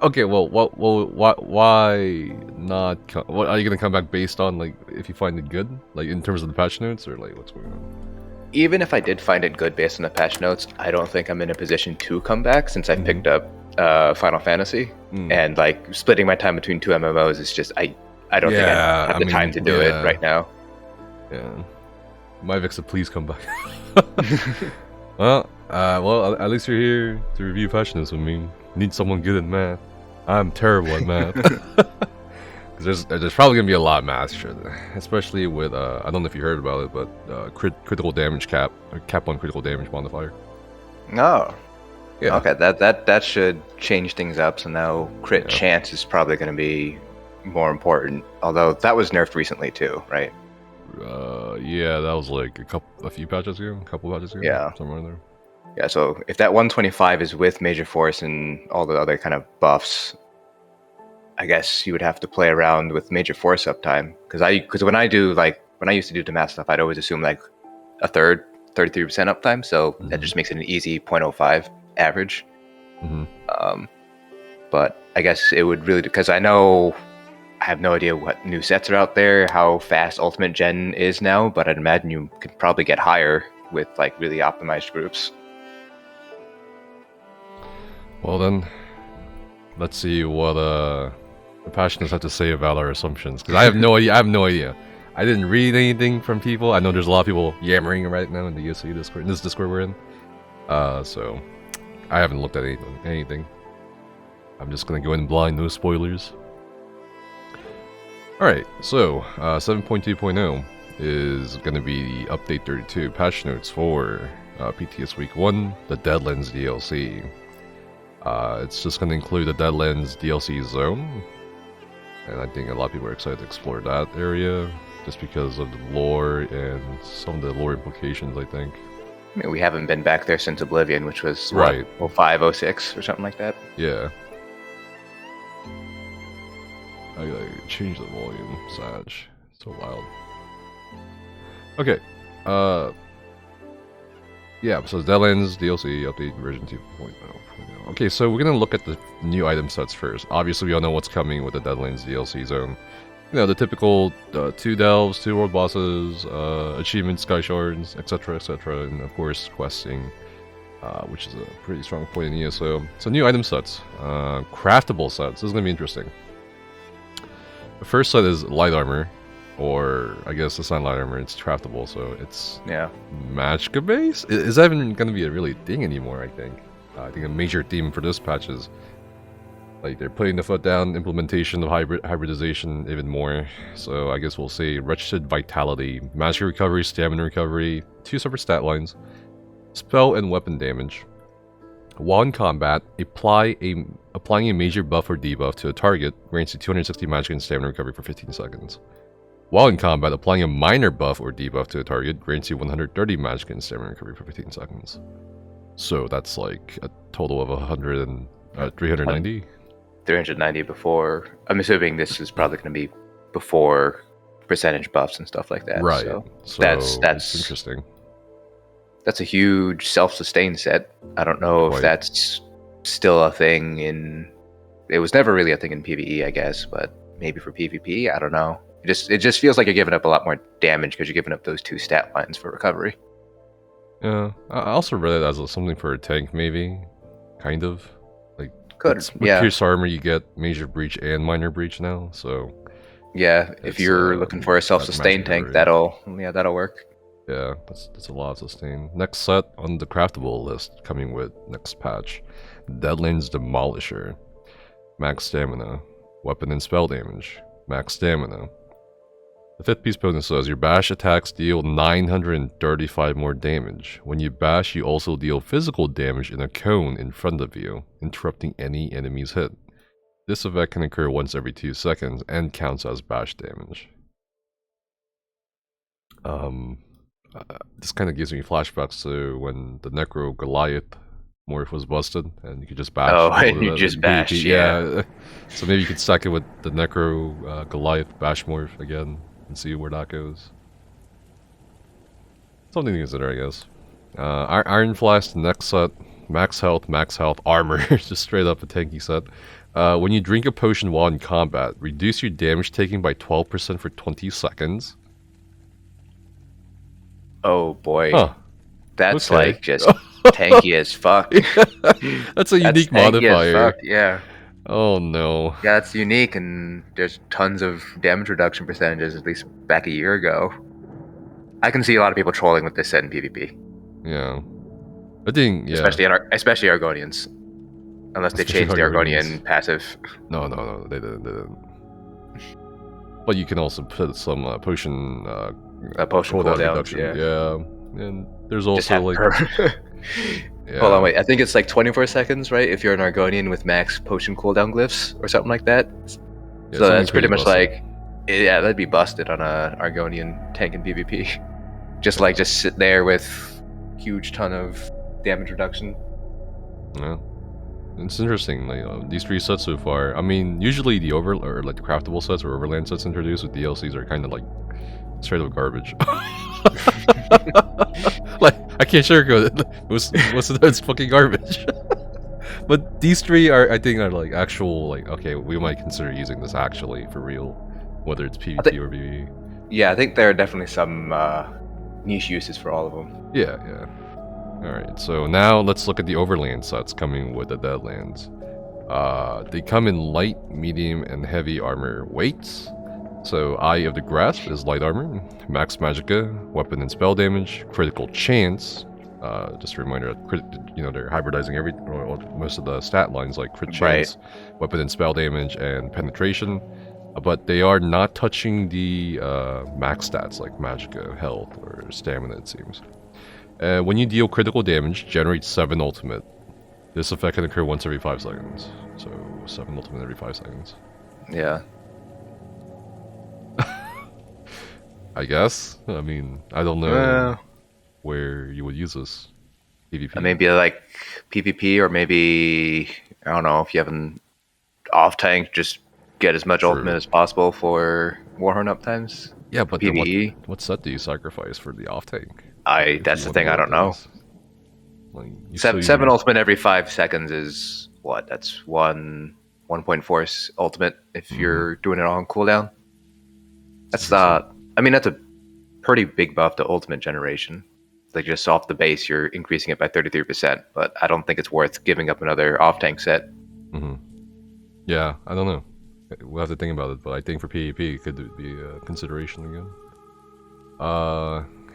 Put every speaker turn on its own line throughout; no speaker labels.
Okay, well, why not? What are you gonna come back based on? Like, if you find it good, like in terms of the patch notes, or like what's going on?
Even if I did find it good based on the patch notes, I don't think I'm in a position to come back since I picked up Final Fantasy, and like splitting my time between two MMOs is just I don't think I have the time to do it right now.
Yeah, Mythics, please come back. Well, at least you're here to review patch notes with me. Need someone good at math. I'm terrible at math. Because there's probably gonna be a lot of math shit, especially with I don't know if you heard about it, but critical damage cap on critical damage modifier.
Oh, yeah. Okay, that should change things up. So now crit chance is probably going to be more important. Although that was nerfed recently too, right?
Yeah, that was like a few patches ago,
Yeah,
somewhere there.
Yeah, so if that 125 is with Major Force and all the other kind of buffs, I guess you would have to play around with Major Force uptime. Because when I used to do the math stuff, I'd always assume like a third, 33% uptime. So that just makes it an easy 0.05 average. But I guess it would really, because I have no idea what new sets are out there, how fast Ultimate Gen is now, but I'd imagine you could probably get higher with like really optimized groups.
Well then, let's see what the Passioners have to say about our assumptions, because I have no idea. I didn't read anything from people. I know there's a lot of people yammering right now in the ESO Discord, in this Discord we're in. So I haven't looked at anything. I'm just gonna go in blind, no spoilers. Alright, so 7.2.0 is gonna be the update 32 patch notes for PTS Week 1, the Deadlands DLC. It's just going to include the Deadlands DLC zone, and I think a lot of people are excited to explore that area, just because of the lore and some of the lore implications, I think.
I mean, we haven't been back there since Oblivion, which was, right, 05, 06, or something like that?
Yeah. I gotta change the volume, Sag. So loud. Okay, yeah, so Deadlands DLC update version 2.0. Okay, so we're gonna look at the new item sets first. Obviously, we all know what's coming with the Deadlands DLC zone. You know, the typical 2 delves, 2 world bosses, achievements, Skyshards, etc, etc, and of course, questing, which is a pretty strong point in ESO. So new item sets, craftable sets. This is gonna be interesting. The first set is light armor, or I guess it's not light armor, it's craftable, so it's Magicka base? Is that even going to be a really thing anymore, I think? I think a major theme for this patch is like they're putting the foot down, implementation of hybridization even more. So I guess we'll say Wretched Vitality, Magic Recovery, Stamina Recovery, 2 separate stat lines, spell and weapon damage. While in combat, applying a major buff or debuff to a target grants you 260 magic and stamina recovery for 15 seconds. While in combat, applying a minor buff or debuff to a target grants you 130 magic and stamina recovery for 15 seconds. So that's like a total of 390?
390 before. I'm assuming this is probably going to be before percentage buffs and stuff like that.
Right.
So that's
interesting.
That's a huge self-sustain set. I don't know if that's still a thing in... It was never really a thing in PvE, I guess, but maybe for PvP, I don't know. It just feels like you're giving up a lot more damage because you're giving up those 2 stat lines for recovery.
Yeah, I also read it as something for a tank, maybe. Kind of. Like, with Pierce Armor, you get Major Breach and Minor Breach now, so...
Yeah, if you're looking for a self-sustain tank, that'll work.
Yeah, that's a lot of sustain. Next set on the craftable list, coming with next patch. Deadlands Demolisher. Max Stamina. Weapon and spell damage. Max Stamina. The 5th piece bonus says, your bash attacks deal 935 more damage. When you bash, you also deal physical damage in a cone in front of you, interrupting any enemy's hit. This effect can occur once every 2 seconds, and counts as bash damage. This kind of gives me flashbacks to when the Necro Goliath morph was busted, and you could just bash.
Oh, and you just bash, yeah.
So maybe you could stack it with the Necro Goliath bash morph again, and see where that goes. Something to consider, I guess. Iron Flask, next set, max health, armor, just straight up a tanky set. When you drink a potion while in combat, reduce your damage taken by 12% for 20 seconds.
Oh boy.
Huh.
That's
Okay.
like just tanky as fuck.
That's a unique
tanky as
modifier.
fuck, yeah.
Oh no.
Yeah, it's unique, and there's tons of damage reduction percentages, at least back a year ago. I can see a lot of people trolling with this set in PvP.
Yeah. I think, yeah.
Especially Argonians. Unless they change the Argonian passive.
No, they didn't. But you can also put some potion
potion cooldown reduction.
Yeah. And there's also like...
Yeah. Hold on, wait. I think it's like 24 seconds, right? If you're an Argonian with max potion cooldown glyphs or something like that. Yeah, so that's pretty much busted. Like, yeah, that'd be busted on a Argonian tank in PvP. Just sit there with huge ton of damage reduction.
Yeah, it's interesting. Like these 3 sets so far. I mean, usually the the craftable sets or overland sets introduced with DLCs are kind of like straight up garbage. Like, I can't sugarcoat it. Most of that's fucking garbage. But these 3 I think are like actual, like, okay, we might consider using this actually for real, whether it's PvP or PvE.
Yeah, I think there are definitely some niche uses for all of them.
Yeah. Alright, so now let's look at the overland sets coming with the Deadlands. They come in light, medium, and heavy armor weights. So Eye of the Grasp is light armor, max magicka, weapon and spell damage, critical chance. Just a reminder that they're hybridizing most of the stat lines like crit chance, weapon and spell damage, and penetration. But they are not touching the max stats like magicka, health, or stamina, it seems. When you deal critical damage, generate 7 ultimate. This effect can occur once every 5 seconds. So 7 ultimate every 5 seconds.
Yeah.
I guess. I mean, I don't know where you would use this. PvP.
Maybe like PvP, or maybe, I don't know, if you have an off tank, just get as much ultimate as possible for Warhorn uptimes.
Yeah, but
PvE.
What set do you sacrifice for the off tank?
That's the thing, I don't know.
Like,
7 ultimate every 5 seconds is what? That's 1.4 ultimate if you're doing it on cooldown. That's that's a pretty big buff to ultimate generation. Like, just off the base, you're increasing it by 33%, but I don't think it's worth giving up another off tank set.
Yeah, I don't know. We'll have to think about it, but I think for PvP it could be a consideration again.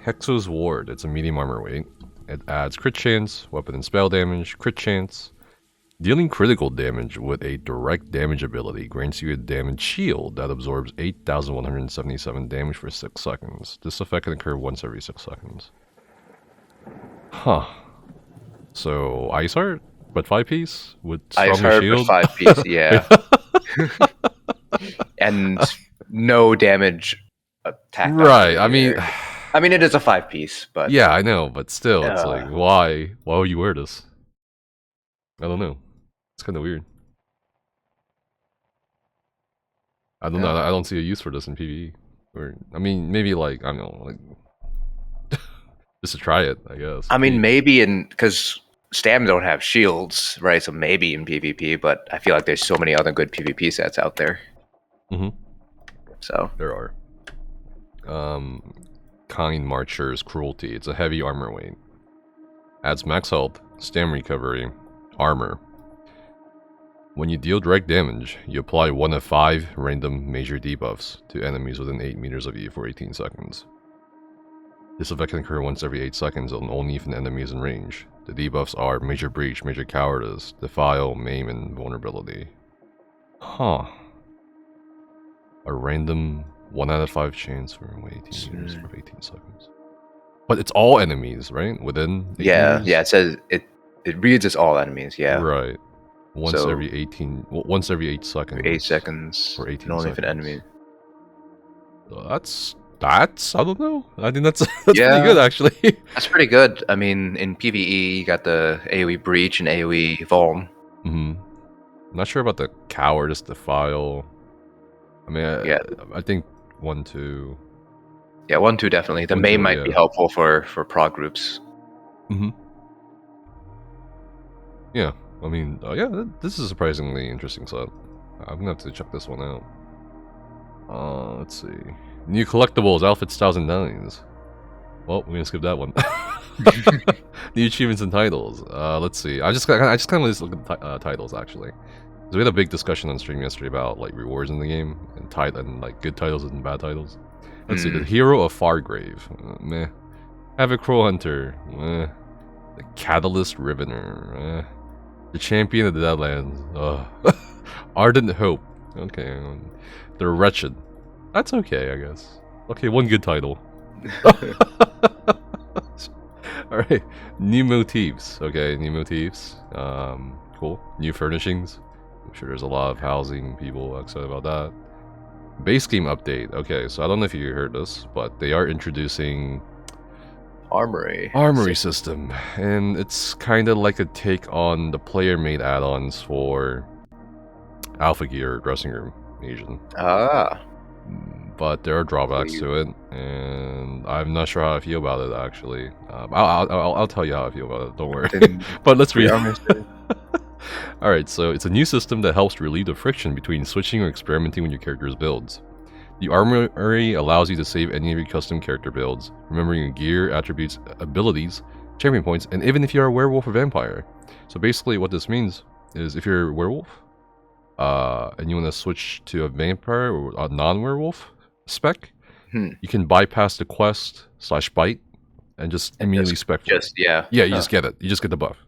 Hexo's Ward, it's a medium armor weight. It adds crit chance, weapon and spell damage, crit chance. Dealing critical damage with a direct damage ability grants you a damage shield that absorbs 8,177 damage for 6 seconds. This effect can occur once every 6 seconds. Huh. So, Ice Heart, but 5-piece with stronger
Ice Heart,
shield?
but 5-piece, yeah. And no damage attack.
Right, I mean,
it is a 5-piece, but...
Yeah, I know, but still, it's like, why? Why would you wear this? I don't know. It's kind of weird. I don't know. I don't see a use for this in PvE. Or, I mean, maybe like, I don't know, like just to try it, I guess.
I mean, maybe because Stam don't have shields, right? So maybe in PvP, but I feel like there's so many other good PvP sets out there. So
there are. Kind Marcher's Cruelty. It's a heavy armor weight. Adds max health, stam recovery, armor. When you deal direct damage, you apply 1 of 5 random major debuffs to enemies within 8 meters of you for 18 seconds. This effect can occur once every 8 seconds and only if an enemy is in range. The debuffs are Major Breach, Major Cowardice, Defile, Maim, and Vulnerability. Huh. A random 1 out of 5 chance for 18 meters for 18 seconds. But it's all enemies, right? Within 8 meters?
Yeah, it says it reads as all enemies, yeah.
Right. Once every 8 seconds.
8 seconds.
For 18
and only
seconds.
if an enemy.
That's I don't know. I think that's pretty good, actually.
That's pretty good. I mean, in PvE, you got the AoE Breach and AoE Vuln.
I'm not sure about the Cowardice, Defile. I mean, I think 1, 2.
Yeah, 1, 2 definitely. The Maim might be helpful for Proc groups.
Yeah. I mean, yeah, this is a surprisingly interesting set. I'm gonna have to check this one out. Let's see. New collectibles, outfits, styles, and designs. Well, we're gonna skip that one. New achievements and titles. Let's see. I just kind of want to look at the titles actually. So we had a big discussion on stream yesterday about like rewards in the game and like good titles and bad titles. Let's see. The Hero of Fargrave. Meh. Havoc Crow Hunter. Meh. The Catalyst Rivener. Meh. The Champion of the Deadlands. Ardent Hope. Okay. The Wretched. That's okay, I guess. Okay, one good title. Alright. New motifs. Okay, new motifs. Cool. New furnishings. I'm sure there's a lot of housing people excited about that. Base game update. Okay, so I don't know if you heard this, but they are introducing Armory System, and it's kind of like a take on the player-made add-ons for Alpha Gear Dressing Room Asian. But there are drawbacks to it, and I'm not sure how I feel about it actually. I'll tell you how I feel about it. Don't worry. But let's read. Alright, so it's a new system that helps relieve the friction between switching or experimenting with your character's builds. The Armory allows you to save any of your custom character builds, remembering your gear, attributes, abilities, champion points, and even if you're a werewolf or vampire. So basically what this means is if you're a werewolf, and you want to switch to a vampire or a non-werewolf spec, you can bypass the quest / bite and just immediately spec for it.
Yeah,
you just get it. You just get the buff.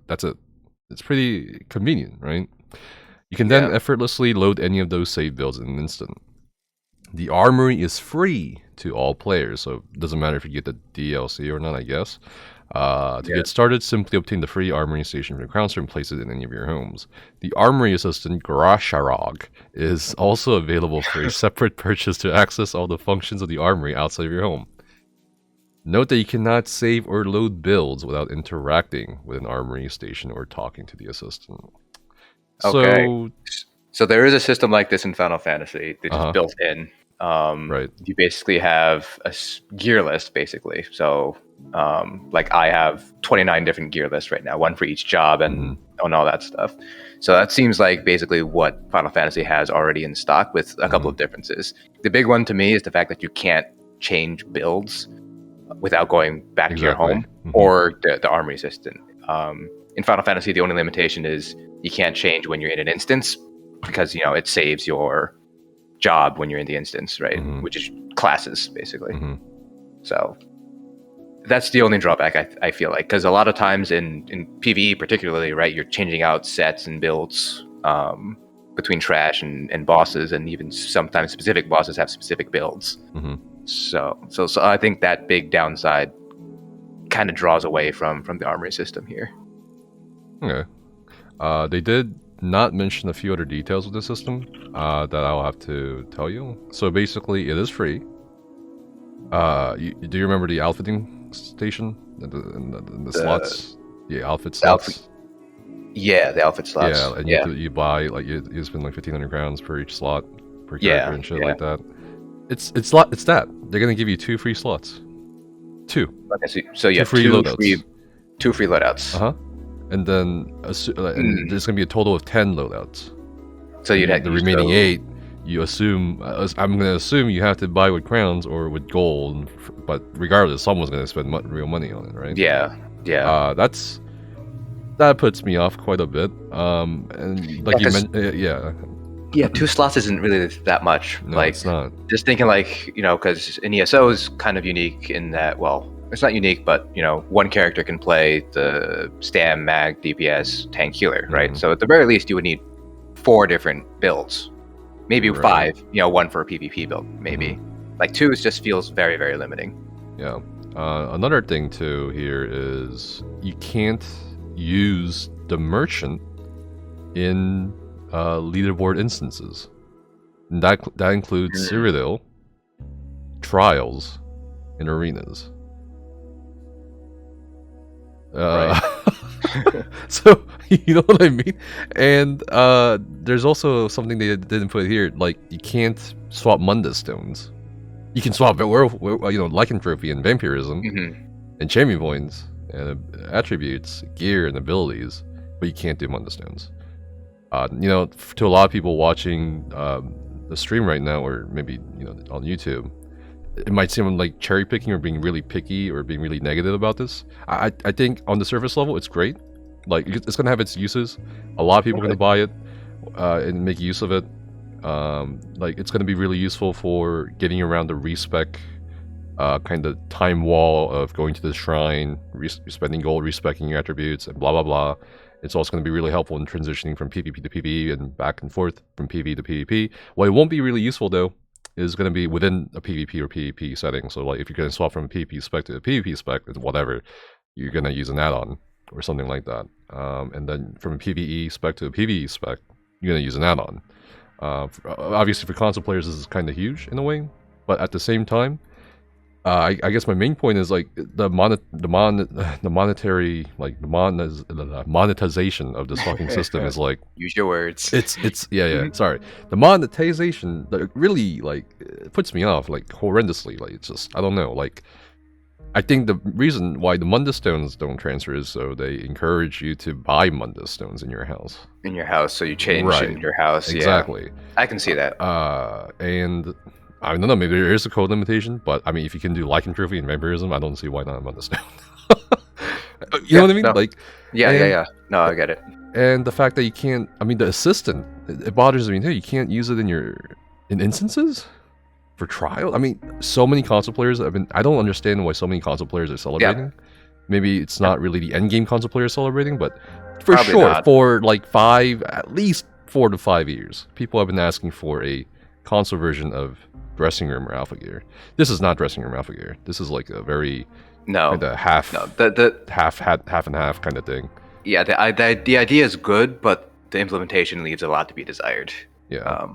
That's it. It's pretty convenient, right? You can then effortlessly load any of those save builds in an instant. The Armory is free to all players, so it doesn't matter if you get the DLC or not, I guess. To get started, simply obtain the free Armory station from your crown store and place it in any of your homes. The Armory Assistant, Grasharog, is also available for a separate purchase to access all the functions of the Armory outside of your home. Note that you cannot save or load builds without interacting with an Armory station or talking to the assistant.
Okay. So there is a system like this in Final Fantasy that's just built in.
Right.
You basically have a gear list, basically. So, like I have 29 different gear lists right now, one for each job and all that stuff. So that seems like basically what Final Fantasy has already in stock with a couple of differences. The big one to me is the fact that you can't change builds without going back to your home or the Armory System. In Final Fantasy, the only limitation is you can't change when you're in an instance because, it saves your job when you're in the instance, right? Which is classes, basically. So that's the only drawback I feel like, because a lot of times in PvE particularly, right, you're changing out sets and builds between trash and bosses, and even sometimes specific bosses have specific builds. So I think that big downside kind of draws away from the Armory System here.
Okay. They did not mention a few other details of the system that I'll have to tell you. So basically, it is free. Do you remember the outfitting station? The slots? The outfit slots?
Yeah, the outfit slots.
Yeah, and you buy, like, you spend like 1,500 crowns per each slot, per character and shit like that. It's that. They're going to give you 2 free slots. 2.
Okay, so you have 2 free loadouts.
And then there's going to be a total of 10 loadouts.
So you'd have
the remaining 8, you assume, I'm going to assume you have to buy with crowns or with gold, but regardless, someone's going to spend real money on it, right?
Yeah.
That puts me off quite a bit. And like you mentioned,
Yeah, 2 slots isn't really that much.
No,
like,
it's not.
Just thinking like, because an ESO is kind of unique in that, well, it's not unique, but, one character can play the Stam, Mag, DPS, Tank, Healer, right? So at the very least, you would need 4 different builds. Maybe 5, one for a PvP build, maybe. Like 2 just feels very, very limiting.
Yeah. Another thing, too, here is you can't use the merchant in leaderboard instances. And that includes Cyrodiil, trials, and arenas. So you know what I mean. And there's also something they didn't put here, like you can't swap Mundus stones. You can swap lycanthropy and vampirism and champion points and attributes, gear and abilities, but you can't do Munda Stones. You know, to a lot of people watching the stream right now, or maybe, you know, on YouTube, it might seem like cherry picking or being really picky or being really negative about this. I think on the surface level, it's great. Like, it's gonna have its uses. A lot of people are gonna buy it and make use of it. Like, it's gonna be really useful for getting around the respec kind of time wall of going to the shrine, spending gold, respecing your attributes, and blah blah blah. It's also going to be really helpful in transitioning from PvP to PvE and back and forth from PvE to PvP. What it won't be really useful though is going to be within a PvP or PvP setting. So like if you're going to swap from a PvP spec to a PvP spec, whatever, you're going to use an add-on or something like that. And then from a PvE spec to a PvE spec, you're going to use an add-on. Obviously for console players this is kind of huge in a way, but at the same time, I guess my main point is like the monetization of this fucking system is like,
use your words.
It's yeah sorry, the monetization really like puts me off like horrendously. Like it's just, I don't know, like I think the reason why the Munda Stones don't transfer is so they encourage you to buy Munda Stones in your house.
In your house, so you change in your house.
Exactly.
Yeah. I can see that.
And I don't know, maybe there is a code limitation, but I mean, if you can do Lycanthropy and Vampirism, I don't see why not Munda Stone. You know what I mean?
No.
Like,
yeah. No, I get it.
And the fact that you can't, I mean, the assistant, it bothers me too. You can't use it in instances for trial. I mean, so many console players have been, I don't understand why so many console players are celebrating. Yeah. Maybe it's not really the end game console players celebrating, but for Probably sure, not. For like at least 4 to 5 years, people have been asking for a console version of Dressing Room or Alpha Gear. This is not Dressing Room Alpha Gear. This is like a very half and half kind of thing.
Yeah, the idea is good, but the implementation leaves a lot to be desired.
Yeah.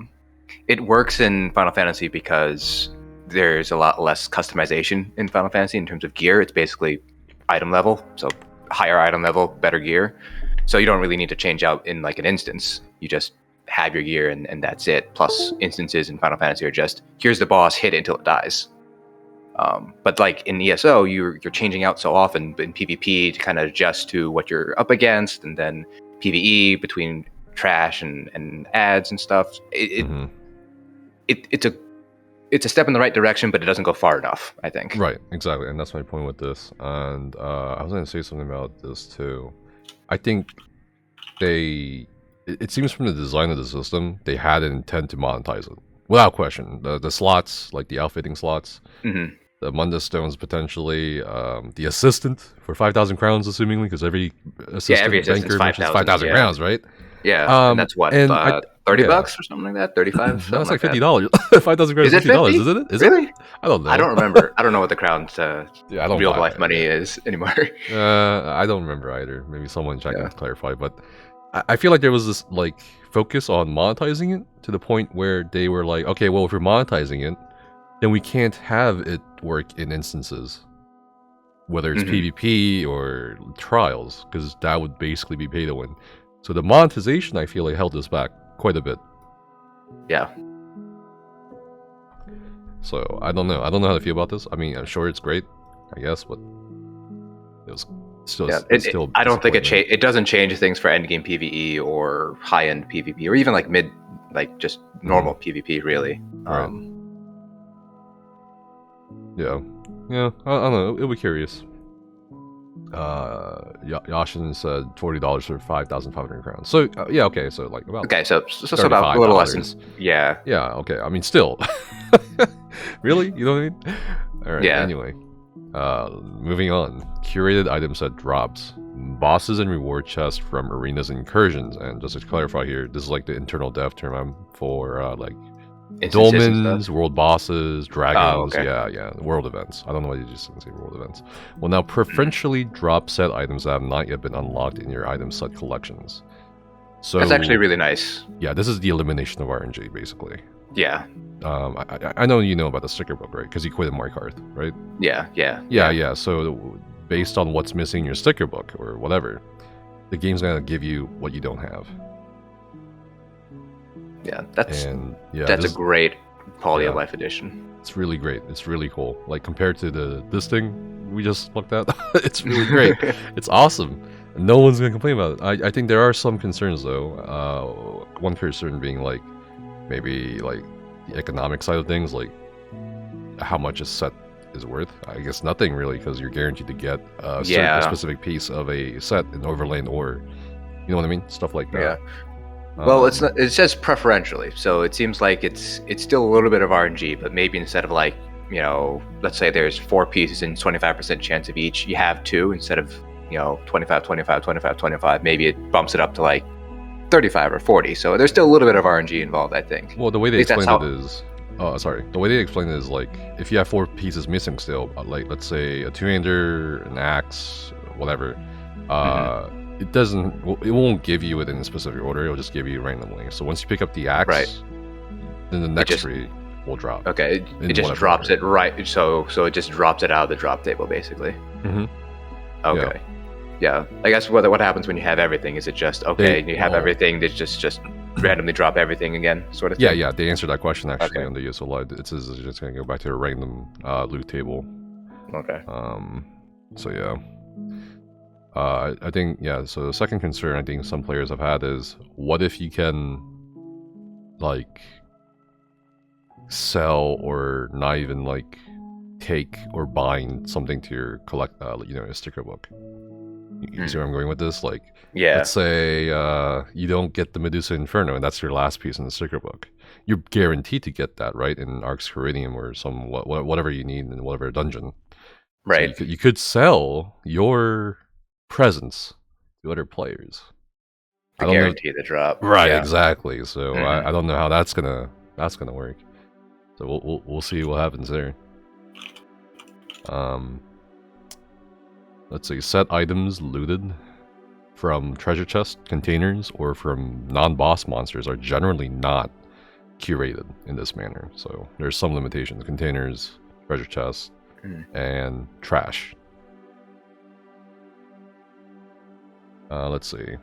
It works in Final Fantasy because there's a lot less customization in Final Fantasy in terms of gear. It's basically item level, so higher item level, better gear. So you don't really need to change out in like an instance. You just have your gear and that's it. Plus instances in Final Fantasy are just, here's the boss, hit it until it dies. But like in ESO, you're changing out so often in PvP to kind of adjust to what you're up against, and then PvE between trash and ads and stuff. It's a step in the right direction, but it doesn't go far enough, I think.
Right, exactly, and that's my point with this. And I was going to say something about this too. I think it seems from the design of the system, they had an intent to monetize it. Without question. The slots, like the outfitting slots, the Munda Stones potentially, the assistant for 5,000 crowns, assumingly, because every assistant banker mentions 5,000 crowns, right?
Yeah, and that's what, 30 bucks or something like that? 35?
No, it's like $50. 5,000 crowns is $50, isn't it?
Really?
I don't know.
I don't remember. I don't know what the crown's real life money is anymore.
I don't remember either. Maybe someone check and clarify, but I feel like there was this like focus on monetizing it to the point where they were like, okay, well, if we're monetizing it, then we can't have it work in instances, whether it's PvP or trials, because that would basically be pay to win. So the monetization, I feel like, held us back quite a bit.
Yeah.
So I don't know. I don't know how to feel about this. I mean, I'm sure it's great, I guess, but it was still. Yeah, still
I don't think it doesn't change things for endgame PvE or high end PvP or even like just normal PvP, really.
Right. Yeah. I don't know. It'll be curious. Yashin said $40 for 5,500 crowns. So yeah, okay. So like about
so about a little less than
yeah. Okay. I mean, still, really, you know what I mean? All right. Yeah. Anyway, moving on. Curated item set drops. Bosses and reward chests from arenas and incursions. And just to clarify here, this is like the internal dev term for like dolmens, world bosses, dragons, world events. I don't know why you just didn't say world events. Will now preferentially drop set items that have not yet been unlocked in your item set collections. So
that's actually really nice.
Yeah, this is the elimination of RNG, basically.
Yeah.
I know you know about the sticker book, right? Because you quitted Mario Kart, right?
Yeah.
So based on what's missing in your sticker book or whatever, the game's gonna give you what you don't have.
Yeah, that's a great quality of life addition.
It's really great. It's really cool. Like compared to this thing we just looked at, it's really great. It's awesome. No one's gonna complain about it. I think there are some concerns though. One concern being like maybe like the economic side of things, like how much a set is worth. I guess nothing really, because you're guaranteed to get a certain specific piece of a set in overland or, you know what I mean, stuff like that.
Yeah. Well, it's not, it says preferentially, so it seems like it's still a little bit of RNG, but maybe instead of like, you know, let's say there's 4 pieces and 25% chance of each, you have 2 instead of, you know, 25, 25, 25, 25. Maybe it bumps it up to like 35 or 40. So there's still a little bit of RNG involved, I think.
Well, the way they explain it is, the way they explain it is like if you have 4 pieces missing still, like let's say a 2-hander, an axe, whatever. It won't give you it in a specific order. It'll just give you randomly. So once you pick up the axe, then the next 3 will drop.
Okay, it just drops it right. So it just drops it out of the drop table, basically. Okay. Yeah. I guess what happens when you have everything? Is it just you have everything? They just randomly drop everything again, sort of thing?
Yeah. They answered that question actually on the ESO Live. It says it's just gonna go back to a random loot table.
Okay.
So yeah. I think, so the second concern I think some players have had is, what if you can, like, sell or not even, like, take or bind something to your your sticker book? You see where I'm going with this? Like, let's say you don't get the Medusa Inferno, and that's your last piece in the sticker book. You're guaranteed to get that, right, in Arx Coridium or some whatever you need in whatever dungeon.
Right.
So you could sell your presence to other players.
To guarantee the drop.
Right, exactly. So I don't know how that's gonna work. So we'll see what happens there. Let's see, set items looted from treasure chest containers or from non-boss monsters are generally not curated in this manner. So there's some limitations. Containers, treasure chests, and trash. Let's see.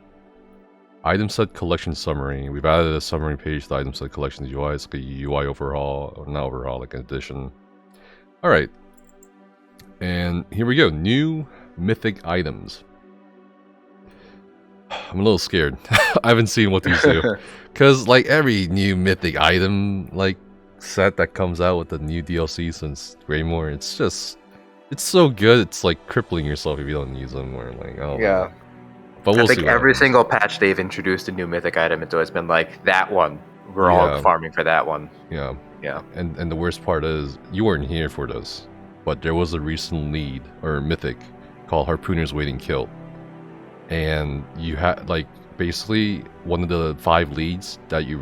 Item set collection summary. We've added a summary page to the item set collection UI. It's like a UI overhaul, or not overhaul, like an addition. Alright. And here we go. New mythic items. I'm a little scared. I haven't seen what these do. Because, like, every new mythic item, like, set that comes out with the new DLC since Greymore, it's just... It's so good, it's like crippling yourself if you don't use them, or like, oh...
Yeah.
But we'll
I think every single patch they've introduced a new mythic item, it's always been like, that one. We're all farming for that one.
Yeah.
Yeah.
And the worst part is, you weren't here for this, but there was a recent lead, or mythic, called Harpooner's Waiting Kill. And you had, like, basically, one of the 5 leads that you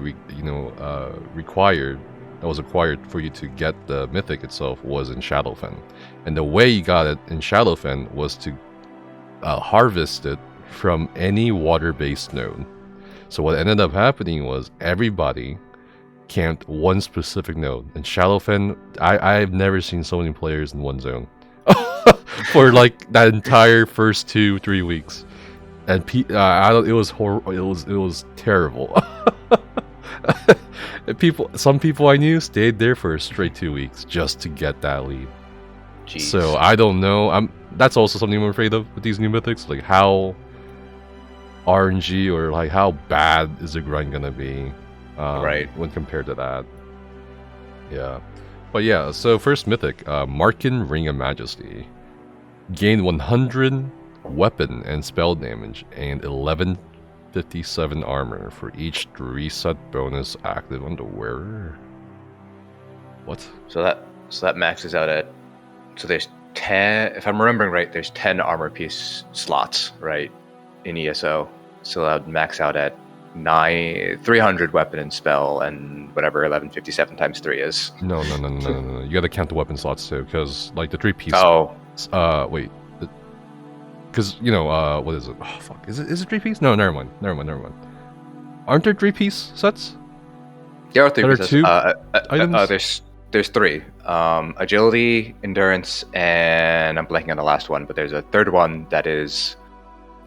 required, that was required for you to get the mythic itself, was in Shadowfen. And the way you got it in Shadowfen was to harvest it from any water-based node. So what ended up happening was everybody camped one specific node. In Shadowfen, I've never seen so many players in one zone for like that entire first 2-3 weeks, and it was horrible. It was terrible. Some people I knew stayed there for a straight 2 weeks just to get that lead. Jeez. So I don't know. That's also something I'm afraid of with these new mythics, like how RNG or like how bad is the grind gonna be, when compared to that. Yeah, but yeah. So first mythic, Markin Ring of Majesty, gain 100 weapon and spell damage and 1157 armor for each reset bonus active on the wearer. What? So that maxes out at. So there's 10. If I'm remembering right, there's 10 armor piece slots, right, in ESO. So that would max out at 300 weapon and spell and whatever 1157 times 3 is. No. You gotta count the weapon slots too, because like the 3-piece. Wait. Because what is it? Oh fuck. Is it 3-piece? No, never mind. Aren't there 3-piece sets? There are 3 pieces. Items? There's 3. Agility, endurance, and I'm blanking on the last one, but there's a third one that is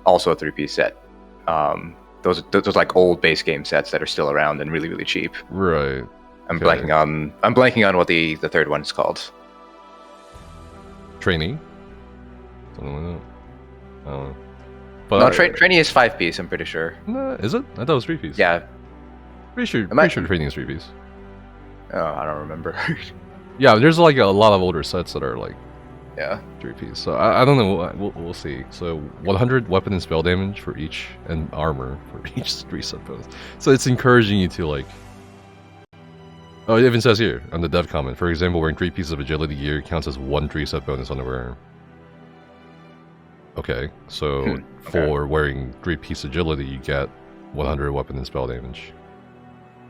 also a 3-piece set. Those like old base game sets that are still around and really, really cheap. Right. I'm blanking on what the third one is called. Trainee? I don't know. But
No, training is 5-piece, I'm pretty sure.
Nah, is it? I thought it was 3-piece.
Yeah.
Pretty sure training is 3-piece.
Oh, I don't remember.
Yeah, there's like a lot of older sets that are like
Yeah.
3-piece. So I don't know. We'll see. So 100 weapon and spell damage for each, and armor for each 3 set bonus. So it's encouraging you to like. Oh, it even says here on the dev comment. For example, wearing 3 pieces of agility gear counts as 1 3 set bonus on the wearer. Okay, so for wearing 3-piece agility, you get 100 weapon and spell damage,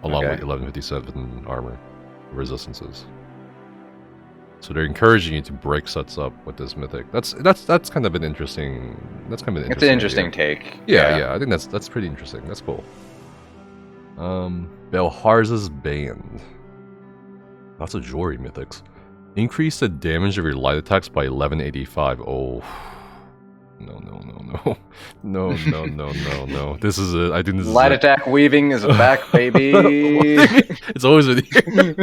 along with 1157 armor resistances. So they're encouraging you to break sets up with this mythic. That's kind of an interesting. It's an
interesting take.
Yeah, I think that's pretty interesting. That's cool. Belharz's Band. Lots of jewelry mythics. Increase the damage of your light attacks by 1185. Oh. No. This is it. I think this is
light attack weaving is back, baby.
It's always with you.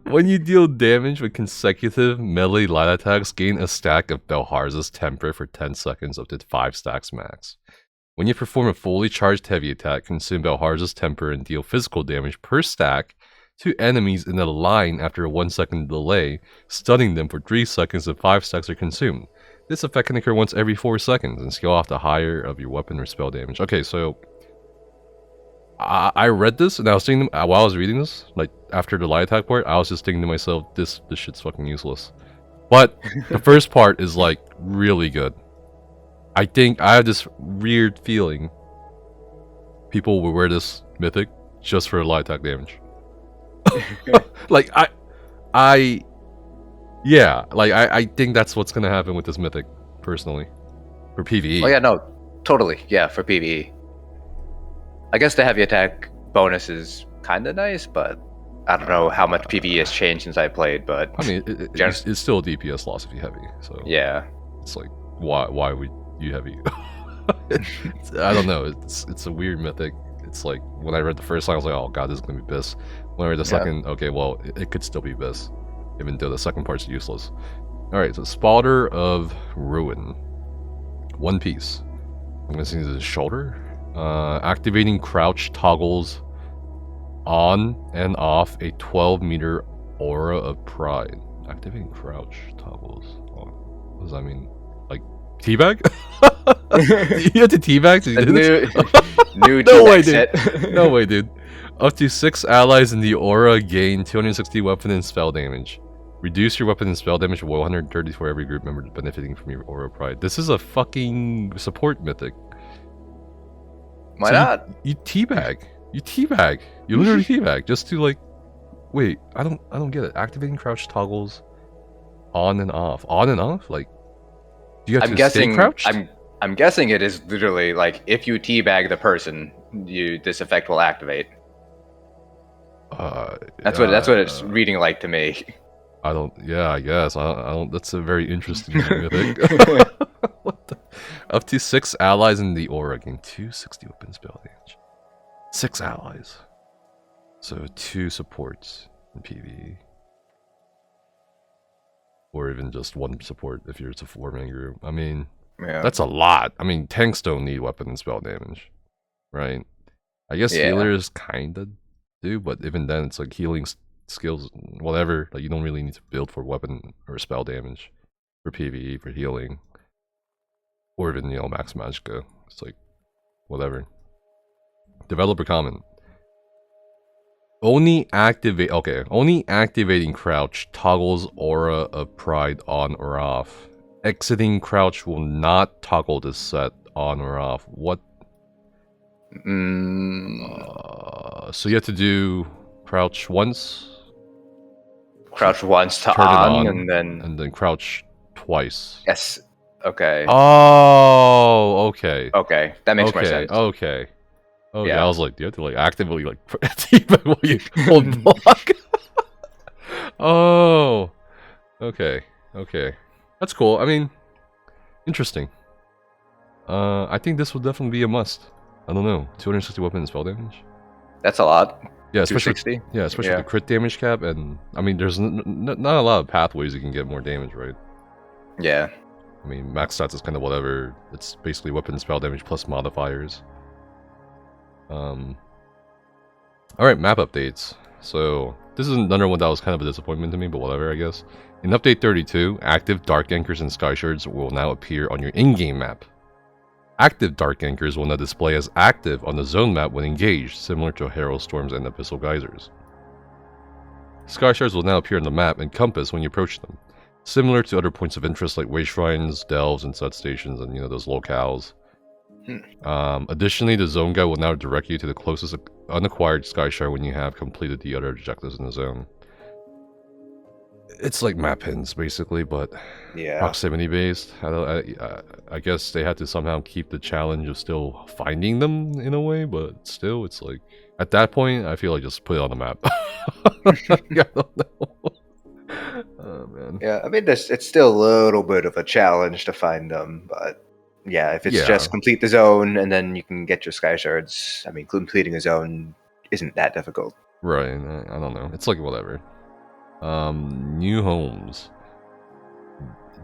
When you deal damage with consecutive melee light attacks, gain a stack of Belharz's Temper for 10 seconds up to 5 stacks max. When you perform a fully charged heavy attack, consume Belharz's Temper and deal physical damage per stack to enemies in a line after a 1-second delay, stunning them for 3 seconds if 5 stacks are consumed. This effect can occur once every 4 seconds and scale off the higher of your weapon or spell damage. Okay, so I read this and I was thinking while I was reading this, like after the light attack part, I was just thinking to myself, this shit's fucking useless. But the first part is like really good. I think I have this weird feeling people will wear this mythic just for light attack damage. Like I think that's what's gonna happen with this mythic, personally, for PvE.
Oh yeah, no, totally, yeah, for PvE. I guess the heavy attack bonus is kind of nice, but I don't know how much PvE has changed since I played. But
I mean, it's still a DPS loss if you heavy. So
yeah,
it's like why would you heavy? I don't know. It's a weird mythic. It's like when I read the first line, I was like, oh god, this is gonna be Biss. When I read the second, okay, well, it could still be Biss, even though the second part's useless. Alright, so Spalter of Ruin. 1 piece. I'm gonna see his shoulder. Activating crouch toggles on and off a 12-meter aura of pride. Activating crouch toggles on. What does that mean? Like, teabag? You have to teabag to do this?
New
No way,
set.
dude. No way, dude. Up to 6 allies in the aura gain 260 weapon and spell damage. Reduce your weapon and spell damage by 130 for every group member benefiting from your aura pride. This is a fucking support mythic.
Why not?
You teabag. You literally teabag just to like. Wait, I don't get it. Activating crouch toggles on and off. On and off? Like, do you have to stay crouched?
I'm guessing it is literally like if you teabag the person, this effect will activate. That's what it's reading like to me.
I don't. Yeah, I guess. I don't. That's a very interesting mythic. What the? Up to 6 allies in the aura gain 260 weapon spell damage. 6 allies. So 2 supports in PvE. Or even just 1 support if it's a 4-man group. I mean,
yeah.
That's a lot. I mean, tanks don't need weapon and spell damage, right? I guess healers kinda do, but even then, it's like healing skills, whatever. Like you don't really need to build for weapon or spell damage for PvE, for healing, or even max magicka. It's like whatever. Developer comment. Only activating crouch toggles aura of pride on or off. Exiting crouch will not toggle this set on or off. What? So you have to do crouch once.
Crouch once to
turn
on,
it on, and then crouch twice.
Yes. Okay.
Oh, okay.
Okay, that makes more sense.
Okay. Oh yeah, I was like, do you have to like actively like while you hold block? Oh. Okay. That's cool. I mean, interesting. I think this will definitely be a must. I don't know. 260 weapon and spell damage.
That's a lot.
Yeah, especially
260.
Yeah, especially the crit damage cap, and I mean, there's not a lot of pathways you can get more damage, right?
Yeah.
I mean, max stats is kind of whatever. It's basically weapon spell damage plus modifiers. Alright, map updates. So, this is another one that was kind of a disappointment to me, but whatever, I guess. In Update 32, active Dark Anchors and Skyshards will now appear on your in-game map. Active Dark Anchors will now display as active on the zone map when engaged, similar to Herald Storms and Abyssal Geysers. Skyshards will now appear on the map and compass when you approach them, similar to other points of interest like way shrines, delves, and set stations, and those locales. Additionally, the zone guide will now direct you to the closest unacquired Skyshard when you have completed the other objectives in the zone. It's like map hints, basically, but proximity based. I guess they had to somehow keep the challenge of still finding them in a way, but still, it's like at that point, I feel like just put it on the map. I don't know. Oh man.
Yeah, I mean, it's still a little bit of a challenge to find them, but yeah, if it's just complete the zone and then you can get your sky shards, I mean, completing a zone isn't that difficult.
Right. I don't know. It's like whatever. New homes.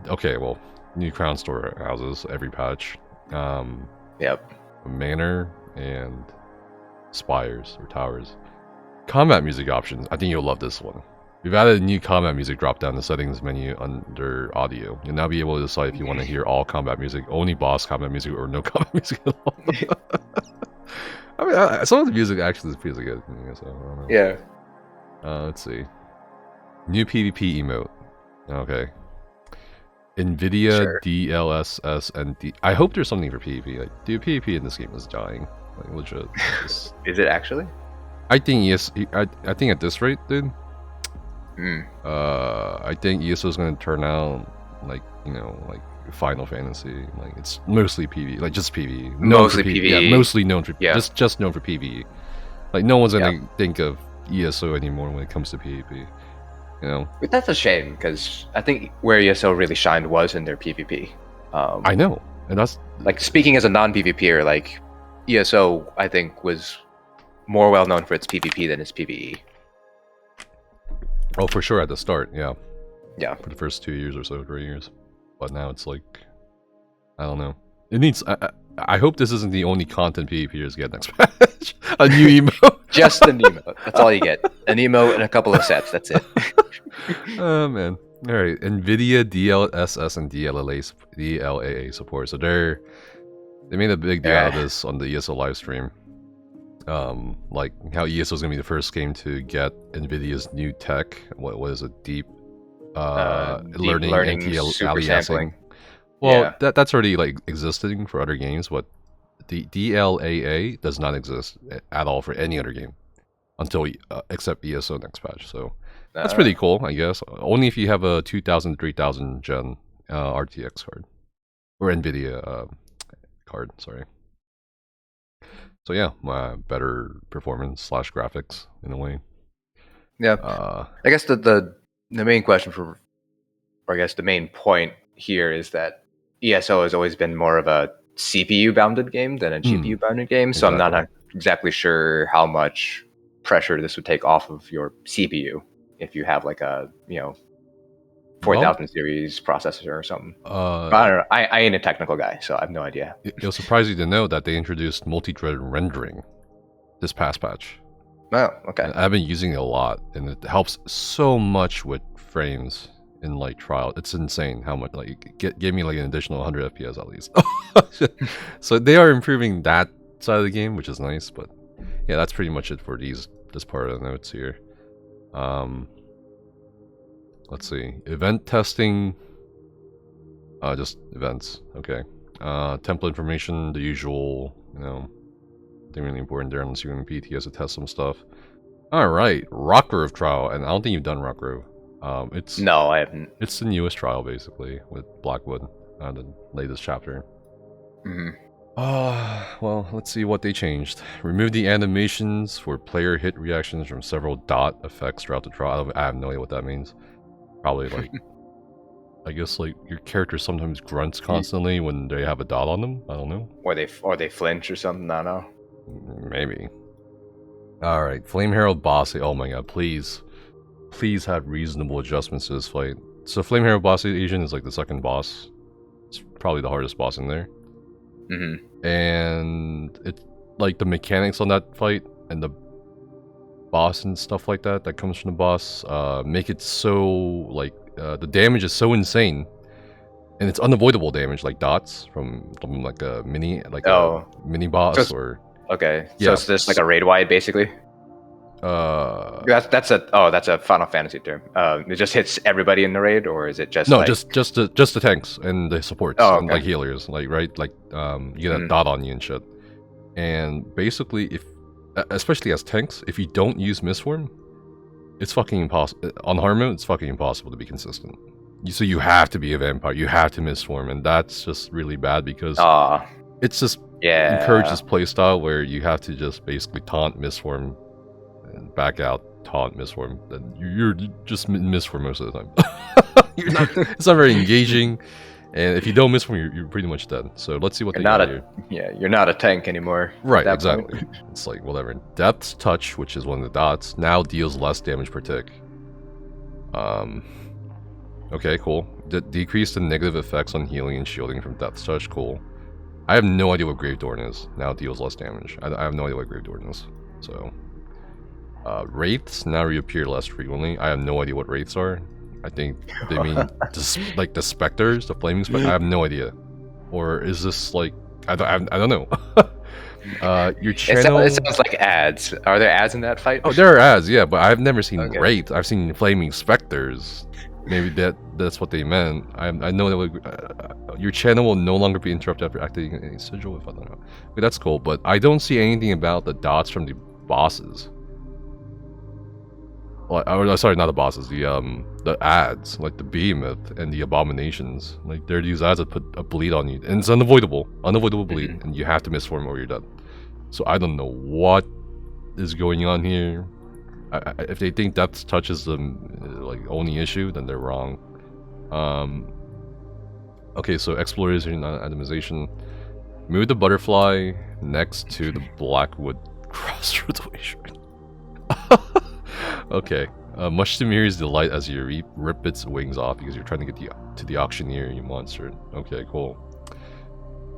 Okay, well, new crown store houses every patch.
Yep.
Manor and spires or towers. Combat music options. I think you'll love this one. We've added a new combat music drop down the settings menu under audio. You'll now be able to decide if you want to hear all combat music, only boss combat music, or no combat music at all. I mean, some of the music actually feels good. So I don't know.
Yeah.
Let's see. New PvP emote. Okay. NVIDIA, DLSS, and I hope there's something for PvP. Like, dude, PvP in this game is dying. Like, legit.
Is it actually?
I think yes. I think at this rate, dude. I think ESO is going to turn out like like Final Fantasy. Like it's mostly PvE, like just PvE.
Mostly PvE.
Yeah, mostly known for just known for PvE. Like no one's going to think of ESO anymore when it comes to PvP.
But that's a shame because I think where ESO really shined was in their PvP.
I know, and that's
like speaking as a non-PvPer, like ESO I think was more well known for its PvP than its PvE.
Oh, for sure at the start, yeah.
Yeah.
For the first 2 years or so, 3 years. But now it's like, I don't know. It needs. I hope this isn't the only content PvPers get next patch. A new emote.
Just an emote. That's all you get. An emote and a couple of sets. That's it.
Oh man. All right. NVIDIA DLSS and DLAA support. So they made a big deal out of this on the ESO live stream. Like how ESO is gonna be the first game to get NVIDIA's new tech. What is it? Deep learning anti-aliasing. Well, that's already like existing for other games, but the DLAA does not exist at all for any other game until except ESO next patch. So that's pretty cool, I guess. Only if you have a 2000 3000 gen RTX card or NVIDIA card. Sorry. So yeah, better performance / graphics in a way.
Yeah. I guess the main question or I guess the main point here is that ESO has always been more of a CPU bounded game than a GPU bounded game. So I'm not exactly sure how much pressure this would take off of your CPU if you have like a 4000 series processor or something. I don't know. I ain't a technical guy, so I have no idea.
It'll surprise you to know that they introduced multi-threaded rendering this past patch.
Oh, okay.
And I've been using it a lot, and it helps so much with frames in like trial. It's insane how much like it gave me like an additional 100 FPS at least. So they are improving that side of the game, which is nice. But yeah, that's pretty much it for this part of the notes here. Let's see. Event testing. Just events. Okay. Template information, the usual, thing really important there unless you're in PTS to test some stuff. Alright. Rockgrove trial. And I don't think you've done Rockgrove.
No, I haven't.
It's the newest trial, basically, with Blackwood, the latest chapter. Well, let's see what they changed. Remove the animations for player hit reactions from several dot effects throughout the trial. I have no idea what that means. Probably like, I guess like your character sometimes grunts constantly when they have a dot on them. I don't know.
Or they flinch or something. I don't know.
Maybe. All right, Flame Herald boss. Oh my god, please have reasonable adjustments to this fight. So Flame Herald boss agent is like the second boss. probably the hardest boss in there.
Mm-hmm.
And it's like the mechanics on that fight and the boss and stuff like that comes from the boss make it so like the damage is so insane, and it's unavoidable damage like dots from like a mini mini boss or
okay. So it's just like a raid wide basically. That's a Final Fantasy term. It just hits everybody in the raid, or is it just
just the tanks and the supports and like healers, like right, like you get a dot on you and shit. And basically, if especially as tanks, if you don't use Mistform, it's fucking impossible. On hard mode, it's fucking impossible to be consistent. So you have to be a vampire, you have to Mistform, and that's just really bad because it's just encourages playstyle where you have to just basically taunt Mistform and back out, taunt Mistform, then you're just Mistform most of the time. It's not very engaging, and if you don't Mistform, you're pretty much dead. So let's see what they got here.
Yeah, you're not a tank anymore.
Right, exactly. It's like whatever. Depth's Touch, which is one of the dots, now deals less damage per tick. Okay, cool. Decrease the negative effects on healing and shielding from Depth's Touch. Cool. I have no idea what Grave Dorn is. Now it deals less damage. I have no idea what Grave Dorn is. So. Wraiths now reappear less frequently. I have no idea what wraiths are. I think they mean just like the specters, the flaming specters. I have no idea. Or is this like I don't know. Your channel.
It sounds like ads. Are there ads in that fight?
Oh, there are ads, yeah, but I've never seen wraiths. I've seen flaming specters. Maybe that's what they meant. I know that your channel will no longer be interrupted after activating a sigil. If I don't know, okay, that's cool. But I don't see anything about the dots from the bosses. Sorry, not the bosses. The ads, like the behemoth and the abominations. Like they're these ads that put a bleed on you, and it's unavoidable bleed, and you have to Mistform or you're dead. So I don't know what is going on here. If they think Depth's Touch is the like only issue, then they're wrong. Okay, so exploration, atomization. Move the butterfly next to the Blackwood Crossroads Way Shrine. Okay. Much to Miri's delight as you rip its wings off because you're trying to get to the auctioneer, you monster. Okay, cool.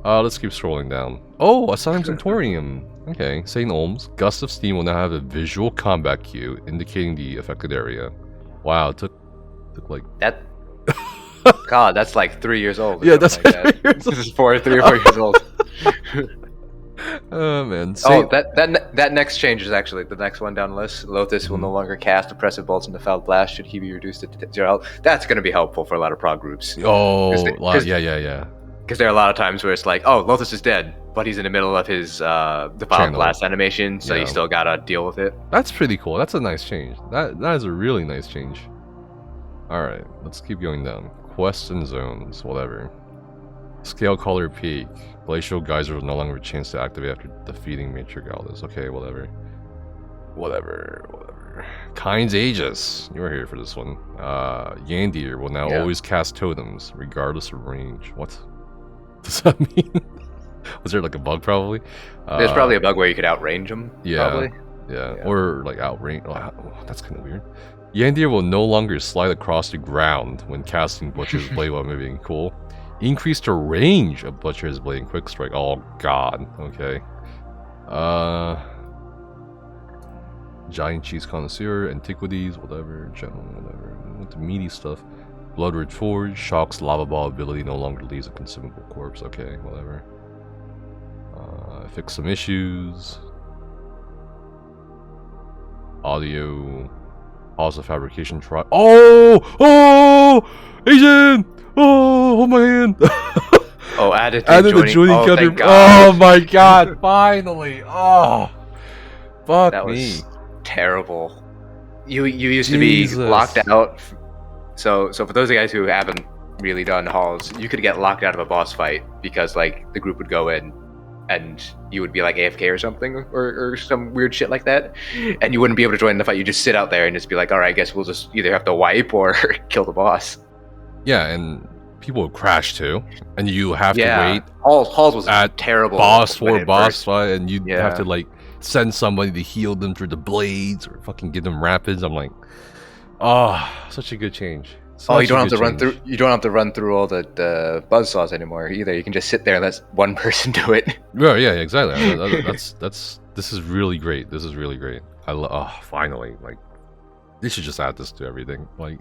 Let's keep scrolling down. Oh, Asylum Centurium. Okay, St. Olms. Gust of Steam will now have a visual combat queue indicating the affected area. Wow, it took like
that. God, that's like 3 years old.
Yeah, that's like 3 years old.
This is 3 or 4 years old.
Oh man.
That next change is actually the next one down the list. Lotus will no longer cast oppressive bolts into Foul Blast should he be reduced to 0 health. That's going to be helpful for a lot of prog groups.
Oh, yeah.
Because there are a lot of times where it's like, oh, Lotus is dead, but he's in the middle of his the Foul Blast animation, so you still gotta deal with it.
That's pretty cool. That's a nice change. That is a really nice change. All right, let's keep going down. Quests and zones, whatever. Scale Color Peak. Glacial Geyser will no longer have a chance to activate after defeating Matrigaldus. Okay, whatever. Kind's Aegis. You're here for this one. Yandir will now always cast totems, regardless of range. What does that mean? Was there like a bug probably?
There's probably a bug where you could outrange them.
Yeah. Or like outrange. Oh, that's kind of weird. Yandir will no longer slide across the ground when casting Butcher's Blade while moving. Cool. Increase the range of Butcher's Blade and Quick Strike. Oh god. Okay. Giant Cheese Connoisseur, Antiquities, whatever. Gentleman, whatever. With the meaty stuff. Bloodred Forge, Shock's Lava Ball ability no longer leaves a consumable corpse. Okay, whatever. Fix some issues. Audio. Pause the fabrication try. Oh! Asian! Oh, hold my hand.
Added
the joining counter. Oh my god, finally. Oh. Fuck
that
me.
Was terrible. You used to be locked out. So for those guys who haven't really done halls, you could get locked out of a boss fight because like the group would go in and you would be like AFK or something or some weird shit like that, and you wouldn't be able to join the fight. You just sit out there and just be like, all right, I guess we'll just either have to wipe or kill the boss.
Yeah, and people would crash too, and you have to wait.
Halls was a terrible
boss fight, and you have to like send somebody to heal them through the blades or fucking give them rapids. I'm like, oh, such a good change. So
you don't have to run through. You don't have to run through all the buzzsaws anymore either. You can just sit there and let one person do it.
Well, yeah, exactly. This is really great. This is really great. Finally, like, they should just add this to everything. Like,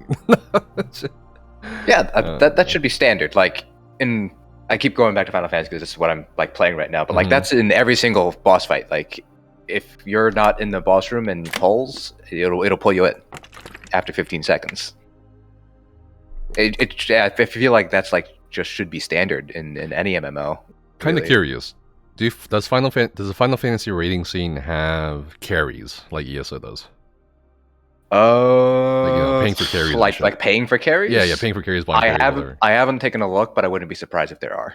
yeah, that should be standard. Like, I keep going back to Final Fantasy because this is what I'm like playing right now. But like, that's in every single boss fight. Like, if you're not in the boss room and pulls, it'll pull you in after 15 seconds. I feel like that's like just should be standard in any MMO.
Kind of curious. Does the Final Fantasy rating scene have carries like ESO does? Like, paying for carries.
Like paying for carries?
Yeah, paying for carries.
I haven't taken a look, but I wouldn't be surprised if there are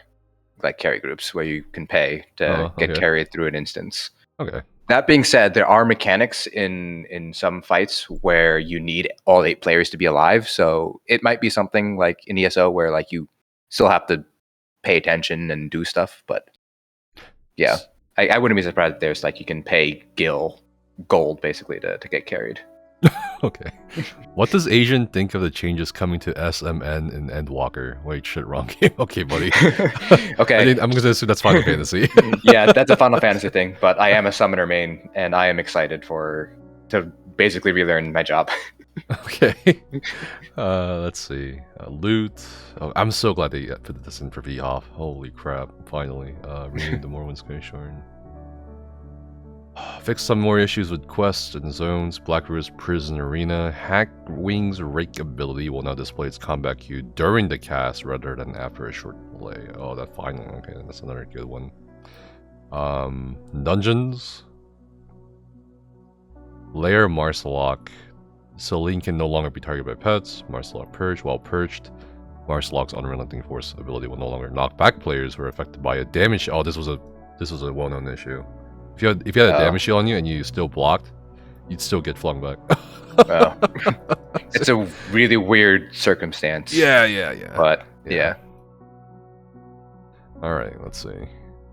like carry groups where you can pay to get carried through an instance.
Okay.
That being said, there are mechanics in some fights where you need all 8 players to be alive. So it might be something like in ESO where like you still have to pay attention and do stuff. But yeah, I wouldn't be surprised if there's like you can pay Gil gold basically to get carried.
Okay. What does Asian think of the changes coming to SMN and Endwalker? Wait, shit, wrong game. Okay, buddy.
Okay.
I'm going to assume that's Final Fantasy.
Yeah, that's a Final Fantasy thing, but I am a summoner main, and I am excited to basically relearn my job.
Okay. Let's see. Loot. Oh, I'm so glad they put this in for vHoF. Holy crap, finally. Renewed the Morrowind Skyshard. Fix some more issues with quests and zones. Black River's Prison Arena. Hack Wing's Rake ability will now display its combat queue during the cast rather than after a short delay. Oh, that finally. Okay, that's another good one. Dungeons. Lair Marsalok. Celine can no longer be targeted by pets. Marsalok purged. While purged, Marsalok's unrelenting force ability will no longer knock back players who are affected by a damage. Oh, this was a well-known issue. If you had a damage shield on you and you still blocked, you'd still get flung back.
Wow. It's a really weird circumstance.
Yeah.
But yeah.
Alright, let's see.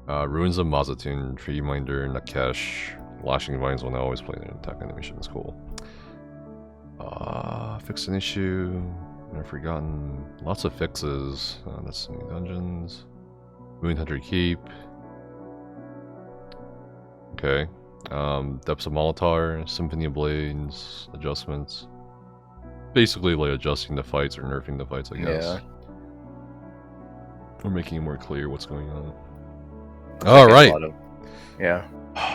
Ruins of Mazatun, Tree Minder, Nakesh, Lashing Vines will now always play their attack animation. That's cool. Fix an issue. I've forgotten. Lots of fixes. That's new dungeons. Moonhunter Keep. Okay. Depths of Molitar, Symphony of Blades, adjustments. Basically like adjusting the fights or nerfing the fights, I guess.
Yeah.
Or making it more clear what's going on. Alright.
Yeah.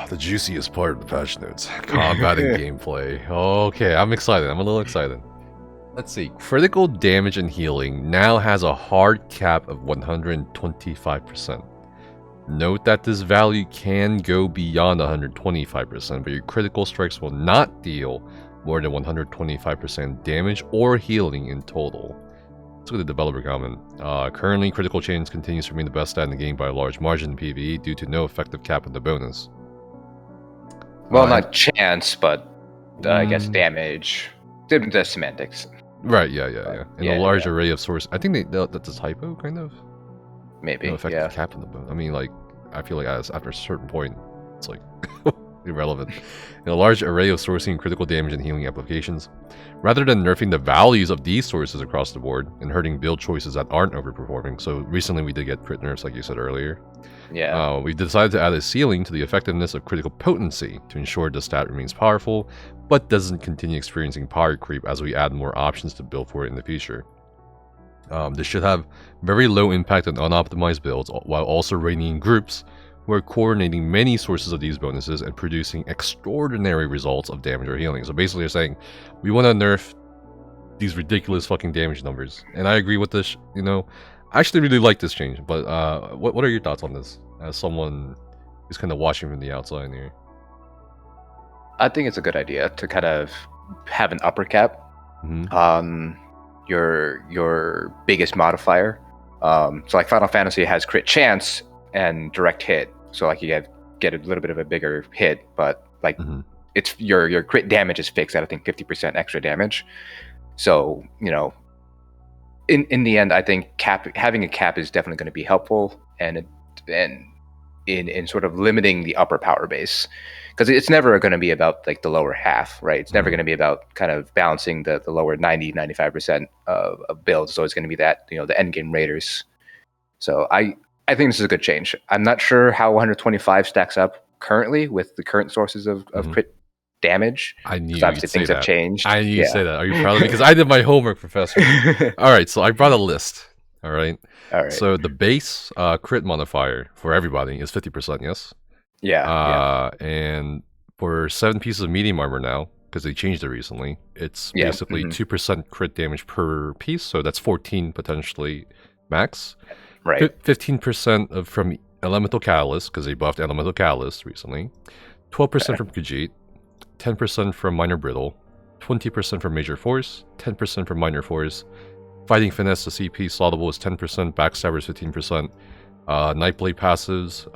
The juiciest part of the patch notes. Combat and gameplay. Okay, I'm excited. I'm a little excited. Let's see. Critical damage and healing now has a hard cap of 125%. Note that this value can go beyond 125%, but your critical strikes will not deal more than 125% damage or healing in total. Let's look at the developer comment. Currently, critical chance continues to remain the best stat in the game by a large margin in PvE due to no effective cap on the bonus.
Well, not chance, but I guess damage. The semantics.
Right, yeah. And a large array of source. I think that's a typo, kind of.
Maybe,
no effective cap on the bonus. I mean, like, I feel like after a certain point, it's like irrelevant. In a large array of sourcing critical damage and healing applications. Rather than nerfing the values of these sources across the board and hurting build choices that aren't overperforming. So recently we did get crit nerfs, like you said earlier.
Yeah.
We decided to add a ceiling to the effectiveness of critical potency to ensure the stat remains powerful, but doesn't continue experiencing power creep as we add more options to build for it in the future. This should have very low impact on unoptimized builds, while also reining in groups who are coordinating many sources of these bonuses and producing extraordinary results of damage or healing. So basically you're saying, we want to nerf these ridiculous fucking damage numbers. And I agree with this, you know. I actually really like this change, but what are your thoughts on this, as someone who's kind of watching from the outside here?
I think it's a good idea to kind of have an upper cap.
Mm-hmm.
Your biggest modifier. So like Final Fantasy has crit chance and direct hit. So like you get a little bit of a bigger hit, but like it's your crit damage is fixed at I think 50% extra damage. So, you know, in the end I think having a cap is definitely going to be helpful, and in sort of limiting the upper power base, because it's never going to be about like the lower half, right? It's never going to be about kind of balancing the lower 90-95% of builds. It's always going to be that, you know, the end game raiders. So I think this is a good change. I'm not sure how 125 stacks up currently with the current sources of crit damage.
I knew
obviously
you'd say
things
that.
have changed.
I knew you'd say that. Are you proud of me? Because I did my homework, Professor. All right, so I brought a list. All right. So the base crit modifier for everybody is 50%, yes?
Yeah.
And for 7 pieces of medium armor now, because they changed it recently, it's basically 2% crit damage per piece, so that's 14 potentially max.
Right.
15% from Elemental Catalyst, because they buffed Elemental Catalyst recently. 12% from Khajiit. 10% from Minor Brittle. 20% from Major Force. 10% from Minor Force. Fighting Finesse, the CP Slaughtable is 10%, Backstabber is 15%. Nightblade passives,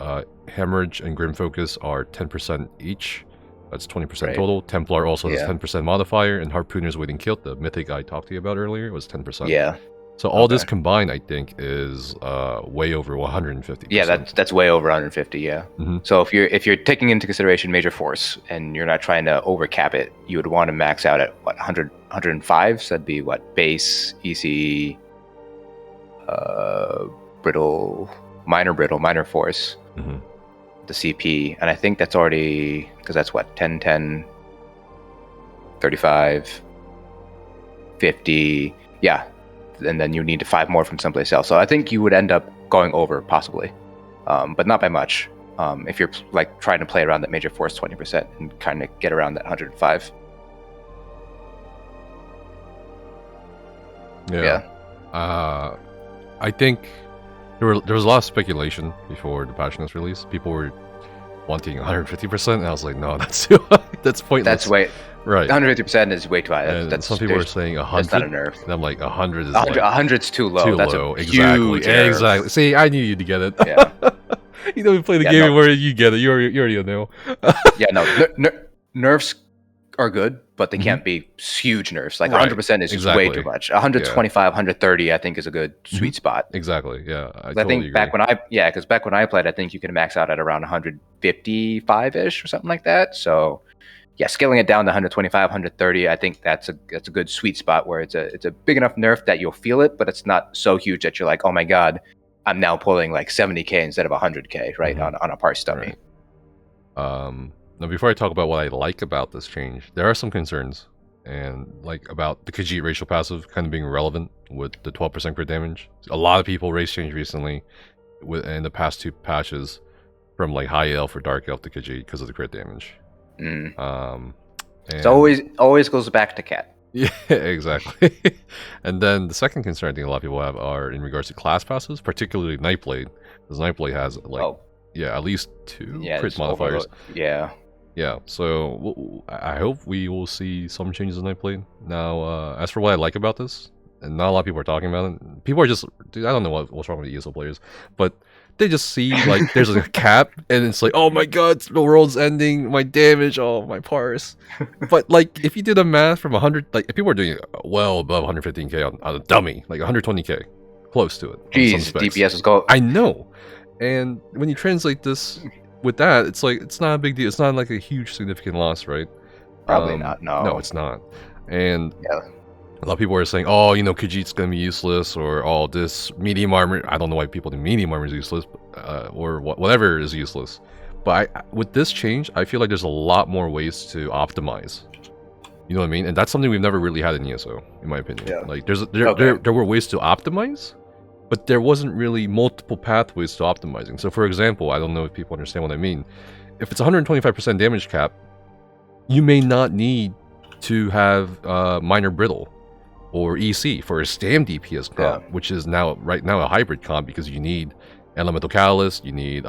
Hemorrhage and Grim Focus are 10% each. That's 20% total. Templar also has 10% modifier, and Harpooner's Waiting Kilt, the mythic I talked to you about earlier, was 10%.
Yeah.
So all this combined, I think, is way over 150%.
Yeah, that's way over 150. Yeah. So if you're taking into consideration Major Force and you're not trying to overcap it, you would want to max out at what 105. So that'd be what base, EC, brittle, minor force, the CP, and I think that's already, because that's what 10, 10, 35, 50. Yeah. And then you need 5 more from someplace else. So I think you would end up going over possibly, but not by much. If you're like trying to play around that Major Force 20% and kind of get around that 105.
Yeah. I think there was a lot of speculation before the patch notes release. People were wanting 150%, and I was like, no, that's too high. That's pointless.
That's way
right.
150% is way too high.
That's some people are saying 100.
That's not a nerf.
And I'm like, 100 is
100's too low. That's
low.
A huge nerf.
Exactly. See, I knew you'd get it.
Yeah.
You know, we play the game where you get it. You already know.
Yeah, no. Nerfs are good, but they can't be huge nerfs. Like 100% is just way too much. 125, 130, I think, is a good sweet spot.
Exactly. Yeah. I
think
totally
back when I played, I think you could max out at around 155-ish or something like that. So yeah, scaling it down to 125, 130, I think that's a good sweet spot where it's a big enough nerf that you'll feel it, but it's not so huge that you're like, oh my god, I'm now pulling like 70k instead of 100k, right, on a parse dummy.
Right. Now, before I talk about what I like about this change, there are some concerns, and like about the Khajiit racial passive kind of being relevant with the 12% crit damage. A lot of people race changed recently in the past 2 patches from like High Elf or Dark Elf to Khajiit because of the crit damage.
It always goes back to Cat.
Yeah, exactly. And then the second concern I think a lot of people have are in regards to class passes, particularly Nightblade, because Nightblade has like at least 2 crit modifiers. Yeah, so I hope we will see some changes in Nightblade. Now, as for what I like about this, and not a lot of people are talking about it, people are just, dude, I don't know what's wrong with the ESO players, but they just see, like, there's a cap, and it's like, oh my god, the world's ending, my damage, oh, my parse. But, like, if you do the math from 100, like, if people are doing well above 115k on a dummy, like 120k, close to it.
Jeez, DPS is gold.
I know. And when you translate this with that, it's like, it's not a big deal. It's not like a huge significant loss, right?
Probably not, no.
No, it's not. And a lot of people are saying, oh, you know, Khajiit's going to be useless, or oh, this medium armor, I don't know why people think medium armor is useless, or whatever is useless. But with this change, I feel like there's a lot more ways to optimize. You know what I mean? And that's something we've never really had in ESO, in my opinion. Yeah. Like, there were ways to optimize, but there wasn't really multiple pathways to optimizing. So, for example, I don't know if people understand what I mean. If it's 125% damage cap, you may not need to have Minor Brittle or EC for a STAM DPS comp, which is right now a hybrid comp, because you need Elemental Catalyst, you need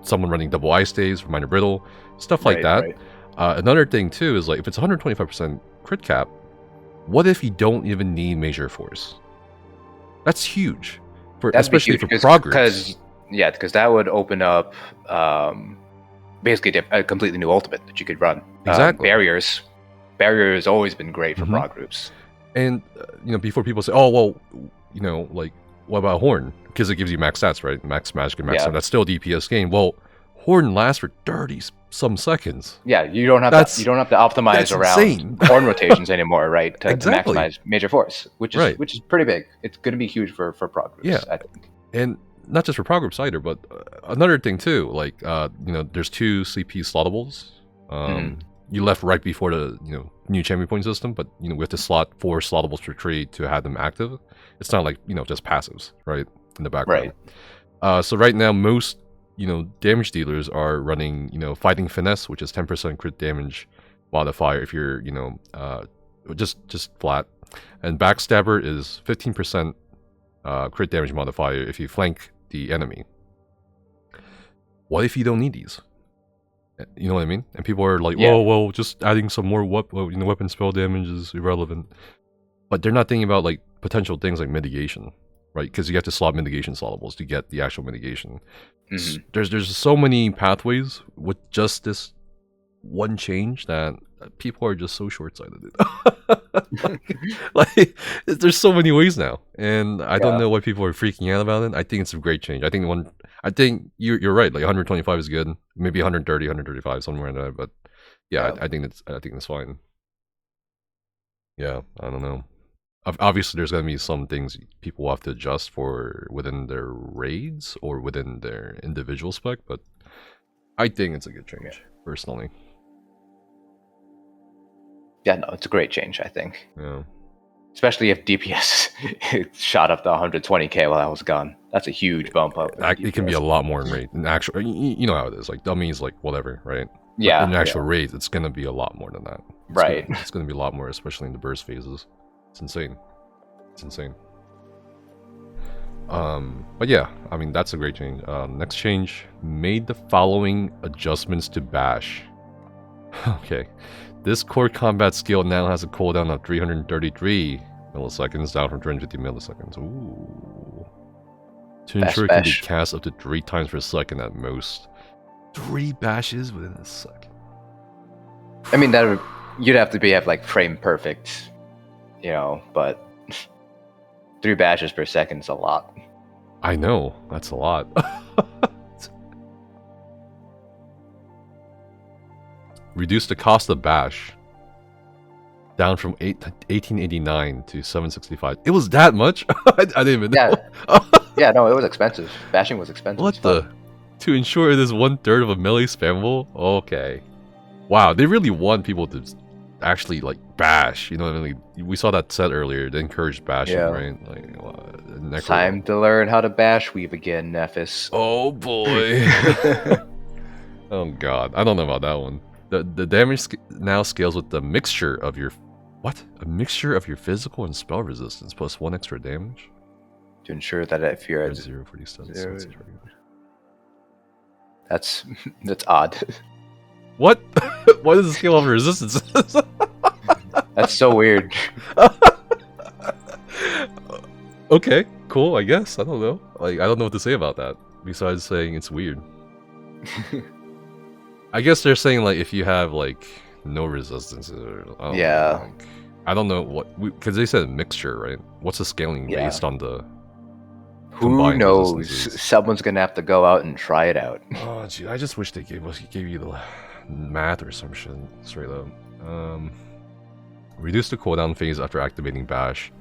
someone running double eye stays for Minor Brittle, stuff like that. Right. Another thing, too, is like, if it's 125% crit cap, what if you don't even need Major Force? That's huge, especially for prog groups.
Because that would open up basically a completely new ultimate that you could run.
Exactly.
Barrier has always been great for prog groups.
And you know, before people say, "Oh, well, you know, like what about Horn? Because it gives you max stats, right? Max magic and max
Yeah.
stats. That's still a DPS game. Well, Horn lasts for 30-some seconds.
Yeah, you don't have to optimize
that's
around
insane.
horn rotations anymore, right? To
Exactly.
maximize major force, which is pretty big. It's going to be huge for Proc groups,
Yeah.
I think.
And not just for Proc groups either, but another thing too, like there's 2 CP slottables. You left right before the new champion point system, but we have to slot 4 slottables per tree to have them active. It's not like just passives, right, in the background.
Right.
So right now most damage dealers are running fighting finesse, which is 10% crit damage modifier if you're just flat, and backstabber is 15% crit damage modifier if you flank the enemy. What if you don't need these? You know what I mean? And people are like,
Yeah.
"Oh, well, just adding some more weapon spell damage is irrelevant." But they're not thinking about like potential things like mitigation, right? Because you have to slot mitigation slottables to get the actual mitigation. There's so many pathways with just this one change that people are just so short-sighted. like, there's so many ways now, and I don't know why people are freaking out about it. I think it's a great change. I think you're right. Like 125 is good. Maybe 130, 135, somewhere in there. But yeah, I think it's fine. Yeah, I don't know. Obviously, there's gonna be some things people will have to adjust for within their raids or within their individual spec, but I think it's a good change, personally.
Yeah, no, it's a great change, I think.
Yeah.
Especially if DPS shot up to 120k while I was gone. That's a huge bump up.
It can be a lot more in raid. In actual, you know how it is. Like dummies, like whatever, right?
Yeah.
But in actual raids, it's gonna be a lot more than that. It's gonna be a lot more, especially in the burst phases. It's insane. It's insane. But yeah, I mean that's a great change. Next change, made the following adjustments to Bash. Okay. This core combat skill now has a cooldown of 333 milliseconds, down from 350 milliseconds. Ooh. To ensure it can be cast up to 3 times per second at most. 3 bashes within a second.
I mean, you'd have to have like frame perfect, but 3 bashes per second is a lot.
I know, that's a lot. Reduce the cost of Bash down from 1889 to 765. It was that much? I didn't even know.
Yeah, no, it was expensive. Bashing was expensive.
What the? To ensure it is 1/3 of a melee spammable? Okay. Wow, they really want people to actually like bash. We saw that set earlier. They encouraged bashing, right? Like,
time to learn how to bash weave again, Nephis.
Oh boy. Oh god, I don't know about that one. The damage now scales with the mixture of your... What? A mixture of your physical and spell resistance plus 1 extra damage?
To ensure that if you're at
0 for these stats.
That's odd.
What? Why does it scale off resistance?
That's so weird.
Okay, cool, I guess. I don't know. I don't know what to say about that, besides saying it's weird. I guess they're saying, like, if you have, like, no resistance, or... I don't know what... Because they said mixture, right? What's the scaling based on the...
Who knows? Someone's gonna have to go out and try it out.
Oh, gee, I just wish they gave you the math or some shit, straight up. Reduce the cooldown phase after activating Bash,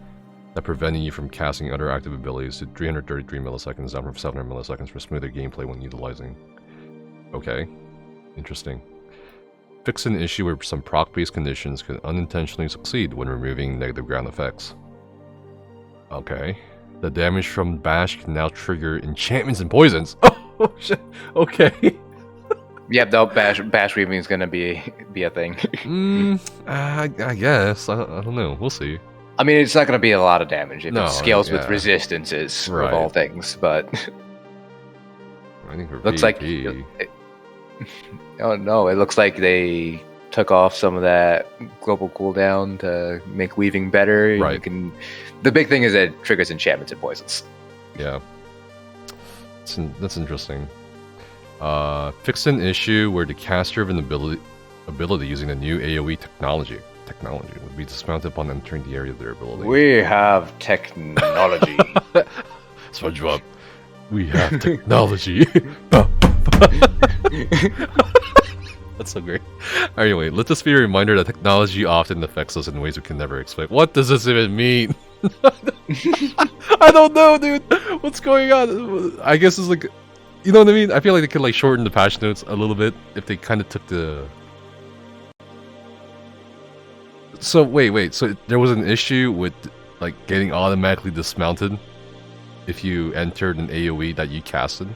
that preventing you from casting other active abilities to 333 milliseconds, down from 700 milliseconds for smoother gameplay when utilizing. Okay. Interesting. Fix an issue where some proc-based conditions could unintentionally succeed when removing negative ground effects. Okay. The damage from Bash can now trigger enchantments and poisons. Oh shit. Okay.
Yep, no, bash weaving is gonna be a thing.
I guess. I don't know. We'll see.
I mean, it's not gonna be a lot of damage if it scales with resistances of all things, but
I think for
looks
PvP.
Oh no, it looks like they took off some of that global cooldown to make weaving better.
Right.
The big thing is that it triggers enchantments and poisons.
Yeah. That's interesting. Fix an issue where the caster-driven ability using the new AoE technology would be dismounted upon entering the area of their ability.
We have technology.
SpongeBob, we have technology. That's so great. Anyway, let this be a reminder that technology often affects us in ways we can never explain. What does this even mean? I don't know, dude. What's going on? I guess it's like, you know what I mean? I feel like they could like shorten the patch notes a little bit if they kind of took the... So wait. So there was an issue with like getting automatically dismounted if you entered an AoE that you casted?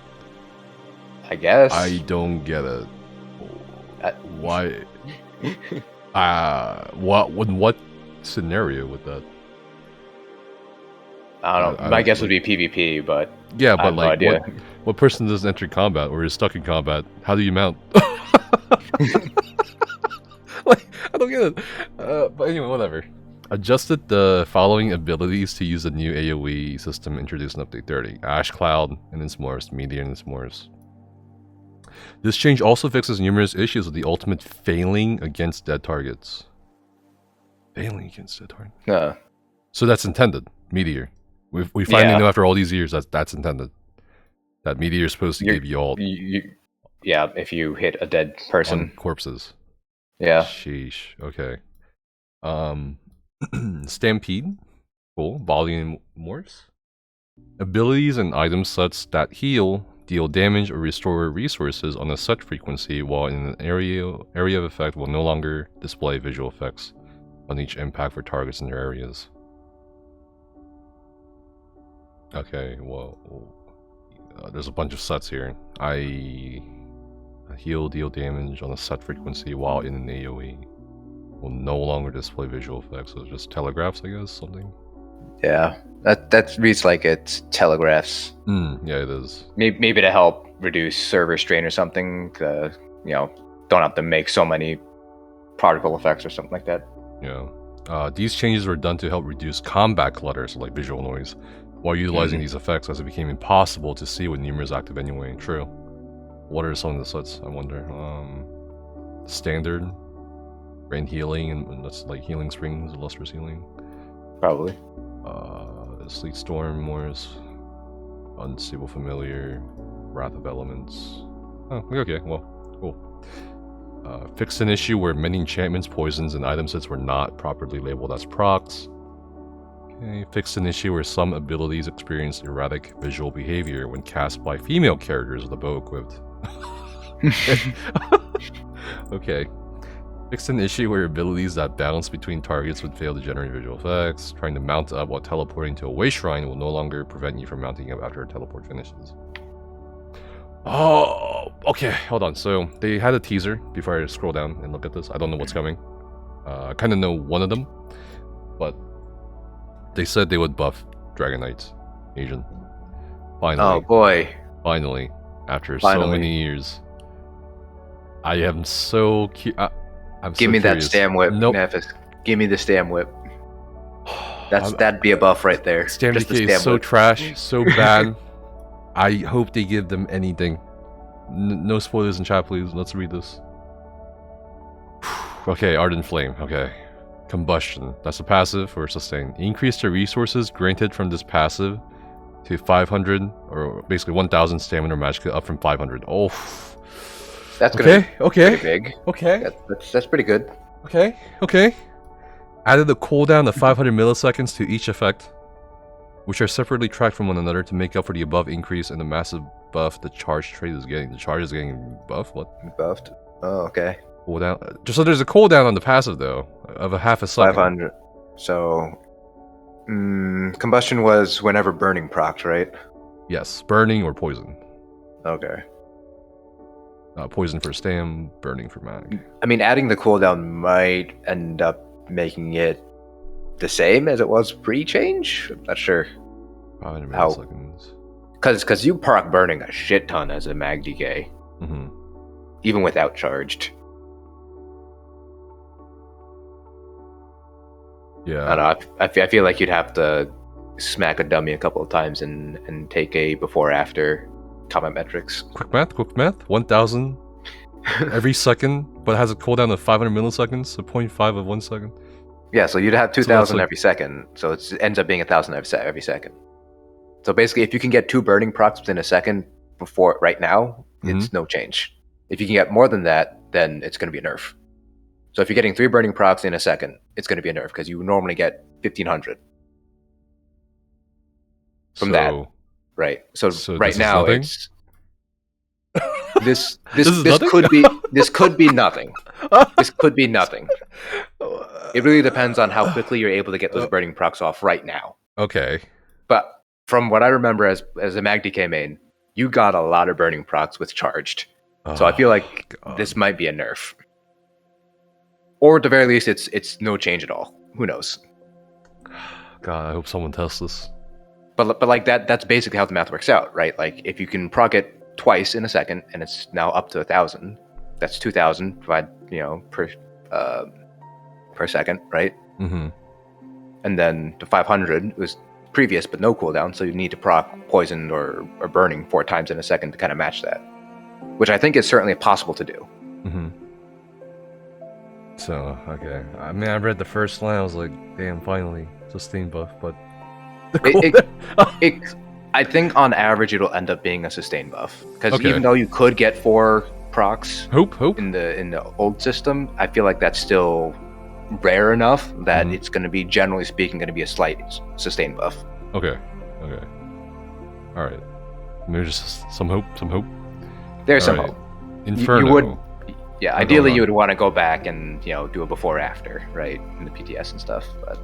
I guess.
I don't get it. Why? What scenario with that?
I don't know. My guess would be PvP, but
yeah,
but
like
no
what person doesn't enter combat or is stuck in combat? How do you mount? Like, I don't get it. But anyway, whatever. Adjusted the following abilities to use the new AoE system introduced in Update 30. Ash Cloud and its S'mores, Meteor and its S'mores. This change also fixes numerous issues with the ultimate failing against dead targets. Failing against dead targets? So that's intended, Meteor. We finally know after all these years that that's intended. That Meteor is supposed to give you all...
yeah, if you hit a dead person.
Corpses.
Yeah.
Sheesh. Okay. Stampede. Cool. Volume morphs. Abilities and item sets that heal, deal damage, or restore resources on a set frequency while in an area of effect will no longer display visual effects on each impact for targets in their areas. Okay, well, there's a bunch of sets here. Heal, deal damage on a set frequency while in an AoE. Will no longer display visual effects, so it's just telegraphs, I guess, something.
Yeah, that reads like it's telegraphs.
Yeah, it is.
Maybe to help reduce server strain or something. To, don't have to make so many particle effects or something like that.
Yeah. These changes were done to help reduce combat clutter, so like visual noise, while utilizing these effects, as it became impossible to see with numerous active anyway. True. What are some of the sets, I wonder? Standard, rain healing, and that's like healing springs, lustrous healing.
Probably.
Sleet storm, Morse, unstable familiar, wrath of elements. Oh, okay, well, cool. Fixed an issue where many enchantments, poisons, and item sets were not properly labeled as procs. Okay, fixed an issue where some abilities experienced erratic visual behavior when cast by female characters with a bow equipped. Okay. Fixed an issue where abilities that balance between targets would fail to generate visual effects. Trying to mount up while teleporting to a way shrine will no longer prevent you from mounting up after a teleport finishes. Oh, okay, hold on. So they had a teaser before I scroll down and look at this. I don't know what's coming. I kind of know one of them, but they said they would buff Dragonknight Asian. Finally.
Oh boy.
Finally. After so many years. I am so
Give me
curious.
that stam whip,
nope.
Nephis. Give me the stam whip. That'd be a buff right there.
Stam decay is so trash, so bad. I hope they give them anything. No spoilers in chat, please. Let's read this. Okay, Ardent Flame. Okay. Combustion. That's a passive or sustain. Increase the resources granted from this passive to 500, or basically 1000 stamina or magicka, up from 500. Oh.
That's gonna be
pretty
big.
Okay.
That's pretty good.
Okay. Added a cooldown of 500 milliseconds to each effect, which are separately tracked from one another to make up for the above increase in the massive buff the charge trait is getting. The charge is getting buffed? What?
Buffed? Oh, okay.
Cooldown. Just so there's a cooldown on the passive though, of a half a second.
500. So, combustion was whenever burning procs, right?
Yes, burning or poison.
Okay.
Poison for stam, burning for mag.
I mean, adding the cooldown might end up making it the same as it was pre-change. I'm not sure.
500 milliseconds.
Because you proc burning a shit ton as a mag DK. Even without charged.
Yeah.
I don't know. I feel like you'd have to smack a dummy a couple of times and take a before-after combat metrics.
Quick math. 1000 every second, but it has a cooldown of 500 milliseconds, so 0.5 of 1 second.
Yeah, so you'd have 2000
like,
every second, so it ends up being 1000 every second. So basically, if you can get 2 burning procs within a second before right now, it's no change. If you can get more than that, then it's going to be a nerf. So if you're getting 3 burning procs in a second, it's going to be a nerf because you normally get 1500 from that, right? So right now it's this could be this could be nothing. This could be nothing. It really depends on how quickly you're able to get those burning procs off right now.
Okay.
But from what I remember as a MagDK main, you got a lot of burning procs with charged. So I feel like this might be a nerf. Or at the very least, it's no change at all. Who knows?
God, I hope someone tests this.
But like that's basically how the math works out, right? Like if you can proc it twice in a second, and it's now up to 1,000, that's 2,000 divided, per second, right?
Mm-hmm.
And then the 500 was previous but no cooldown, so you need to proc poisoned or burning 4 times in a second to kind of match that, which I think is certainly possible to do.
Mm-hmm. So, okay. I mean, I read the first line, I was like, damn, finally, sustain buff, but...
I think on average it'll end up being a sustain buff. Because even though you could get 4 procs in the old system, I feel like that's still rare enough that it's going to be, generally speaking, going to be a slight sustain buff.
Okay. Alright. Maybe just some hope.
There's some hope.
Inferno.
You would... Yeah, ideally you would want to go back and do a before after, right, in the PTS and stuff. But...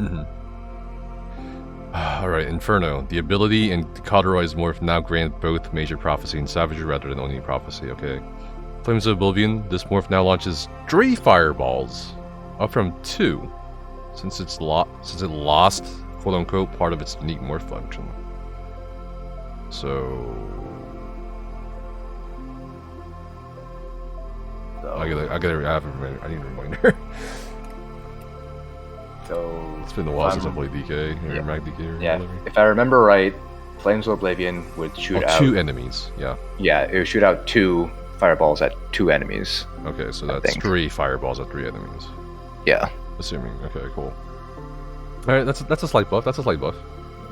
All right, Inferno. The ability and cauterized morph now grant both Major Prophecy and Savagery rather than only Prophecy. Okay. Flames of Oblivion. This morph now launches 3 fireballs, up from 2, since it lost quote unquote part of its unique morph function. So. I need a reminder.
So
it's been a while since I played DK or Mag DK or whatever.
If I remember right, Flames of Oblivion would shoot out
2 enemies. Yeah,
it would shoot out 2 fireballs at 2 enemies.
Okay, so that's 3 fireballs at 3 enemies.
Yeah,
assuming. Okay, cool. All right, that's a slight buff.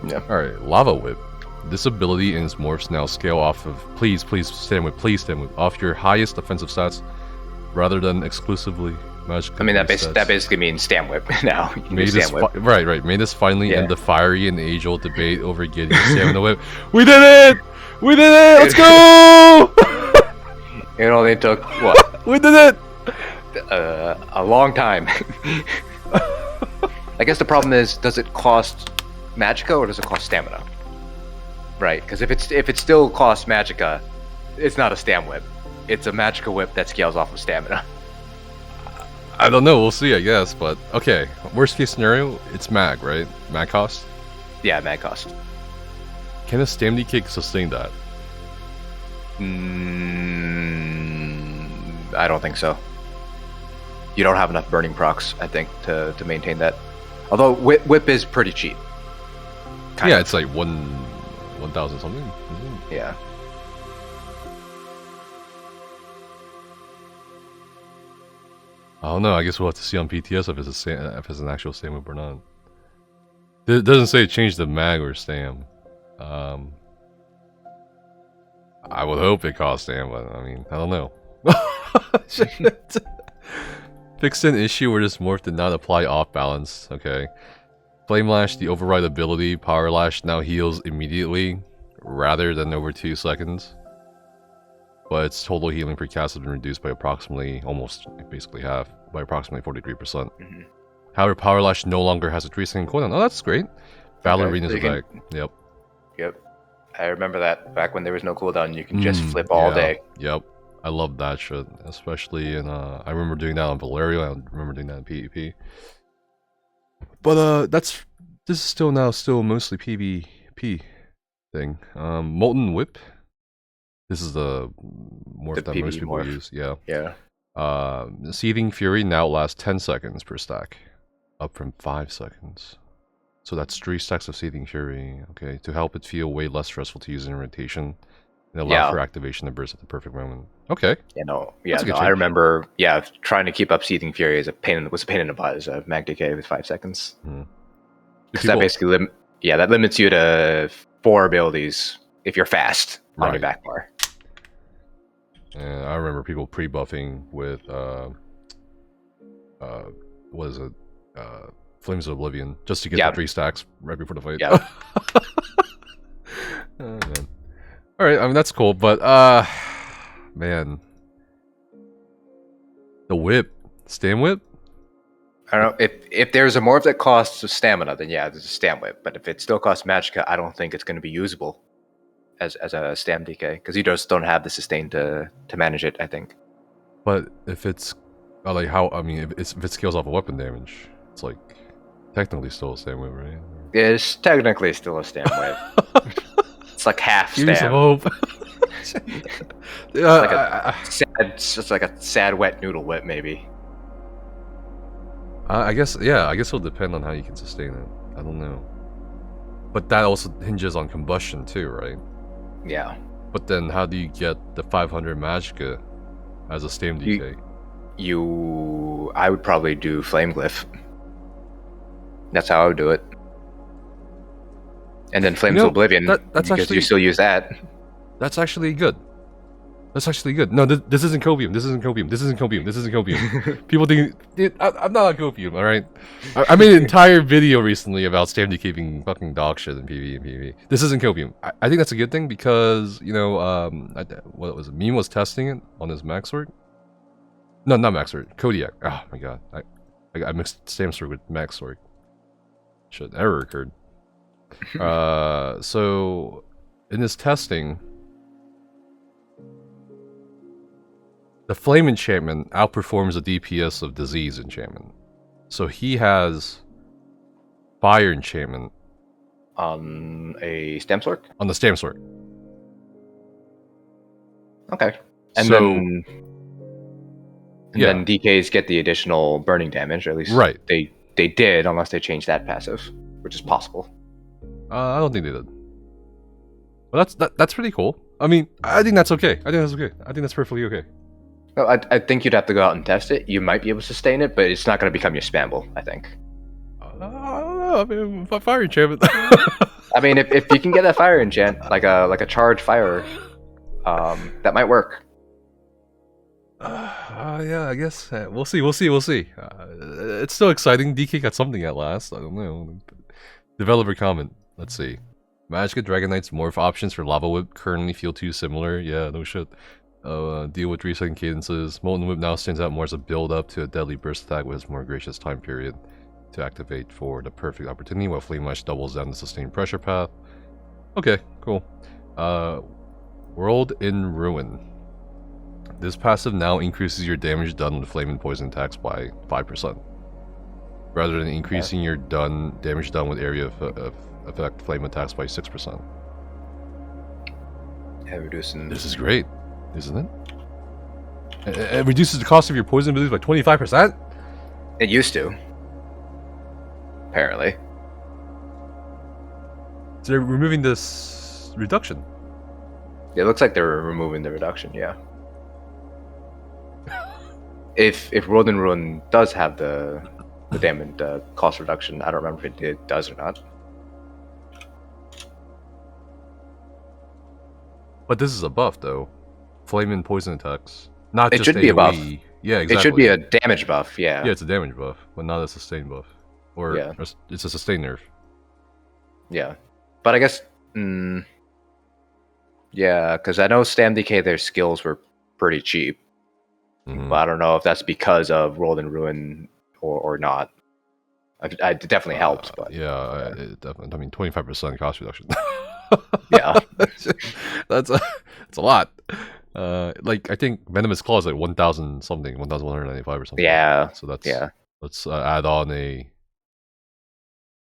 Yeah.
All right, Lava Whip. This ability and its morphs now scale off of please stand with off your highest offensive stats rather than exclusively magic.
I mean that basically means Stam Whip now.
Right. May this finally end the fiery and age-old debate over getting Stamina Whip. We did it! Let's go!
It only took what?
We did it!
A long time. I guess the problem is, does it cost Magicka or does it cost stamina? Right, because if it still costs Magicka, it's not a Stam Whip. It's a Magicka Whip that scales off of stamina.
I don't know, we'll see, I guess, but okay. Worst case scenario, it's mag, right? Mag cost?
Yeah, mag cost.
Can a Stam DK sustain that?
I don't think so. You don't have enough burning procs, I think, to maintain that. Although whip is pretty cheap.
Yeah, it's like 1,000 something. Mm-hmm.
Yeah.
I don't know. I guess we'll have to see on PTS if it's an actual Stam Whip or not. It doesn't say change the mag or Stam. I would hope it costs Stam, but I mean, I don't know. Fixed an issue where this morph did not apply off balance. Okay. Flame Lash, the override ability, Power Lash now heals immediately rather than over 2 seconds. But its total healing per cast has been reduced by basically half, by approximately 43%.
Mm-hmm.
However, Power Lash no longer has a 3-second cooldown. Oh, that's great. Ballerina's back. Yep.
I remember that back when there was no cooldown, you can just flip all day.
Yep. I love that shit, especially in, I remember doing that on Valerio, I remember doing that in PvP. But, this is still mostly PvP thing. Molten Whip. This is the morph that most people use,
Yeah.
Seething Fury now lasts 10 seconds per stack, up from 5 seconds. So that's 3 stacks of Seething Fury, okay, to help it feel way less stressful to use in rotation, and allow for activation to burst at the perfect moment. Okay.
I remember, trying to keep up Seething Fury was a pain in the butt as a mag DK with 5 seconds. Because that basically that limits you to 4 abilities if you're fast on your
Right.
back bar.
And I remember people pre-buffing with what is it? Flames of Oblivion, just to get the 3 stacks right before the fight.
Yeah.
Oh, man. Alright, I mean that's cool, but man. The whip. Stam whip?
I don't know, if there's a morph that costs stamina, then yeah, there's a stam whip. But if it still costs magicka, I don't think it's going to be usable as a stam DK, because you just don't have the sustain to manage it, I think.
But if it's like how, I mean, if it scales off of weapon damage, it's like technically still a stam whip, right?
It's technically still a stam whip. It's like half
Give me some
stam.
hope.
It's like a sad wet noodle whip, maybe.
I guess, yeah, I guess it'll depend on how you can sustain it. I don't know. But that also hinges on combustion too, right?
Yeah.
But then how do you get the 500 magicka as a stam DK?
I would probably do Flame Glyph. That's how I would do it. And then Flames of Oblivion,
that's
because
actually,
you still use that.
That's actually good. That's actually good. No, this isn't copium. This isn't copium. This isn't copium. This isn't copium. People think, I'm not on copium, alright? I made an entire video recently about stam DK being fucking dog shit in PvE and PvE. This isn't copium. I think that's a good thing because, you know, what was it? Meme was testing it on his max sword. No, not max sword. Kodiak. Oh my god. I mixed stam sword with max sword. Shit, error occurred. So in this testing, the flame enchantment outperforms the DPS of disease enchantment. So he has fire enchantment
On a stem sword?
on the stam sword.
Okay. And
So-
then
Yeah.
then DKs get the additional burning damage, or at least
Right.
they did, unless they changed that passive, which is possible.
I don't think they did. Well, that's pretty cool. I mean, I think that's okay. I think that's okay. I think that's perfectly okay.
No, I think you'd have to go out and test it. You might be able to sustain it, but it's not going to become your spamble, I think.
I don't know. I mean, fire enchantment.
I mean, if you can get that fire enchant, like a charge fire, that might work.
Yeah, I guess we'll see. It's still exciting. DK got something at last. I don't know. Developer comment. Let's see. Magicka Dragonknight's morph options for Lava Whip currently feel too similar. Yeah, no shit. Deal with 3-second cadences. Molten Whip now stands out more as a build-up to a deadly burst attack with its more gracious time period to activate for the perfect opportunity, while Flame Lash doubles down the sustained pressure path. Okay, cool. World in Ruin. This passive now increases your damage done with flame and poison attacks by 5%. Rather than increasing your damage done with area of effect flame attacks by 6%.
Yeah, reducing.
This is great, isn't it? It reduces the cost of your poison abilities by 25%?
It used to. Apparently.
So they're removing this reduction.
It looks like they're removing the reduction, yeah. If World in Ruin does have the damage cost reduction, I don't remember if it does or not.
But this is a buff, though. Flame and poison attacks. Not
It
just
should be a buff.
AoE. Yeah, exactly.
It should be a damage buff, yeah.
Yeah, it's a damage buff, but not a sustain buff. Or
Yeah.
it's a sustain nerf.
Yeah. But I guess... yeah, because I know Stam DK, their skills were pretty cheap.
Mhm.
But I don't know if that's because of World in Ruin or not. It definitely helps, but...
Yeah, it definitely. I mean, 25% cost reduction.
Yeah.
that's a lot. Like I think Venomous Claw is like 1,000 something, 1,195 or something.
Yeah.
So that's
Yeah.
Let's add on a.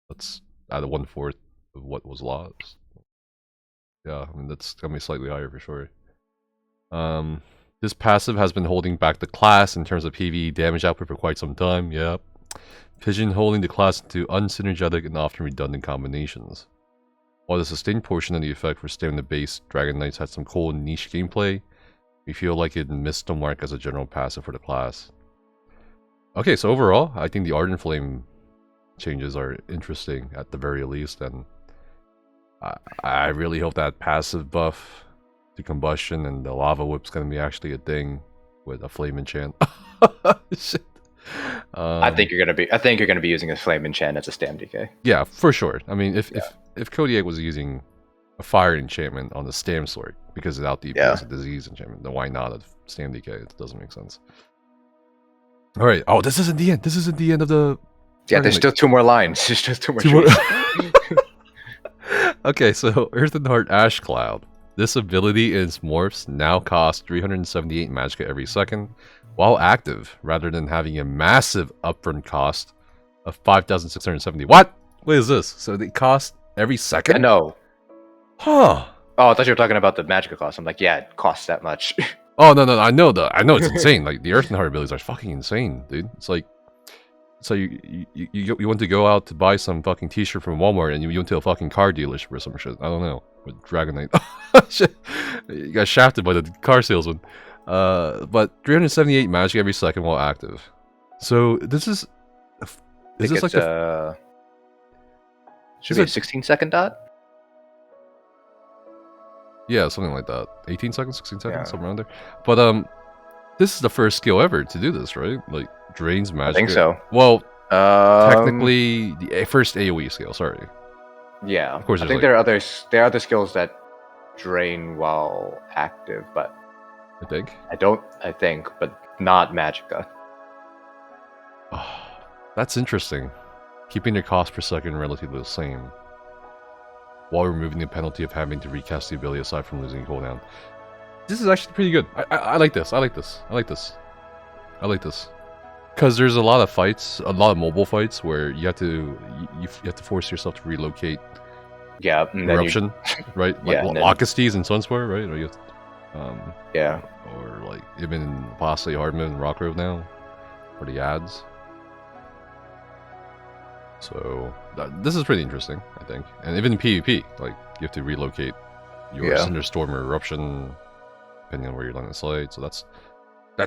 Let's add a 1/4 of what was lost. Yeah, I mean that's gonna be slightly higher for sure. This passive has been holding back the class in terms of PvE damage output for quite some time. Yep. Pigeonholing the class into unsynergetic and often redundant combinations. While the sustained portion of the effect for staying the base Dragonknights had some cool niche gameplay, we feel like it missed the mark as a general passive for the class. Okay, so overall, I think the Ardent Flame changes are interesting at the very least, and I really hope that passive buff to combustion and the lava whip's gonna be actually a thing with a flame enchant. Shit.
I think you're gonna be using a flame enchant as a stam DK.
Yeah, for sure. I mean, if Kodiak was using a fire enchantment on the stam sword because without the a disease enchantment, then why not a stam DK? It doesn't make sense. All right. Oh, this isn't the end. This isn't the end of the.
Yeah, there's still 2 more lines. There's just 2 more.
Okay, so Earth and Heart Ash Cloud. This ability in its morphs now costs 378 magicka every second, while active, rather than having a massive upfront cost of 5,670. What? What is this? So they cost every second?
No.
Huh.
Oh, I thought you were talking about the magicka cost. I'm like, yeah, it costs that much.
Oh no, I know it's insane. Like the Earth and Heart abilities are fucking insane, dude. It's like, so you want to go out to buy some fucking t-shirt from Walmart and you went to a fucking car dealership or some shit. I don't know. With Dragonknight. Shit. You got shafted by the car salesman. But 378 magic every second while active. So this is this like
should be a 16-second dot?
Yeah, something like that. 18 seconds, 16 seconds, something around there. But this is the first skill ever to do this, right? Like drains magic.
I think so.
Well, technically the first AoE skill, sorry.
Yeah.
Of course,
I think there are other skills that drain while active, but I think, but not magicka.
Oh, that's interesting. Keeping their cost per second relatively the same, while removing the penalty of having to recast the ability aside from losing cooldown. This is actually pretty good. I like this. I like this. I like this. I like this. Because there's a lot of fights, a lot of mobile fights where you have to force yourself to relocate.
Yeah,
eruption, right? Like Locustes and Sunspore, right? Or you
yeah.
Or like even possibly Hardman and Rockgrove now for the ads. So this is pretty interesting, I think. And even in PvP, like you have to relocate your Cinderstorm or Eruption depending on where you're on the slide. So that's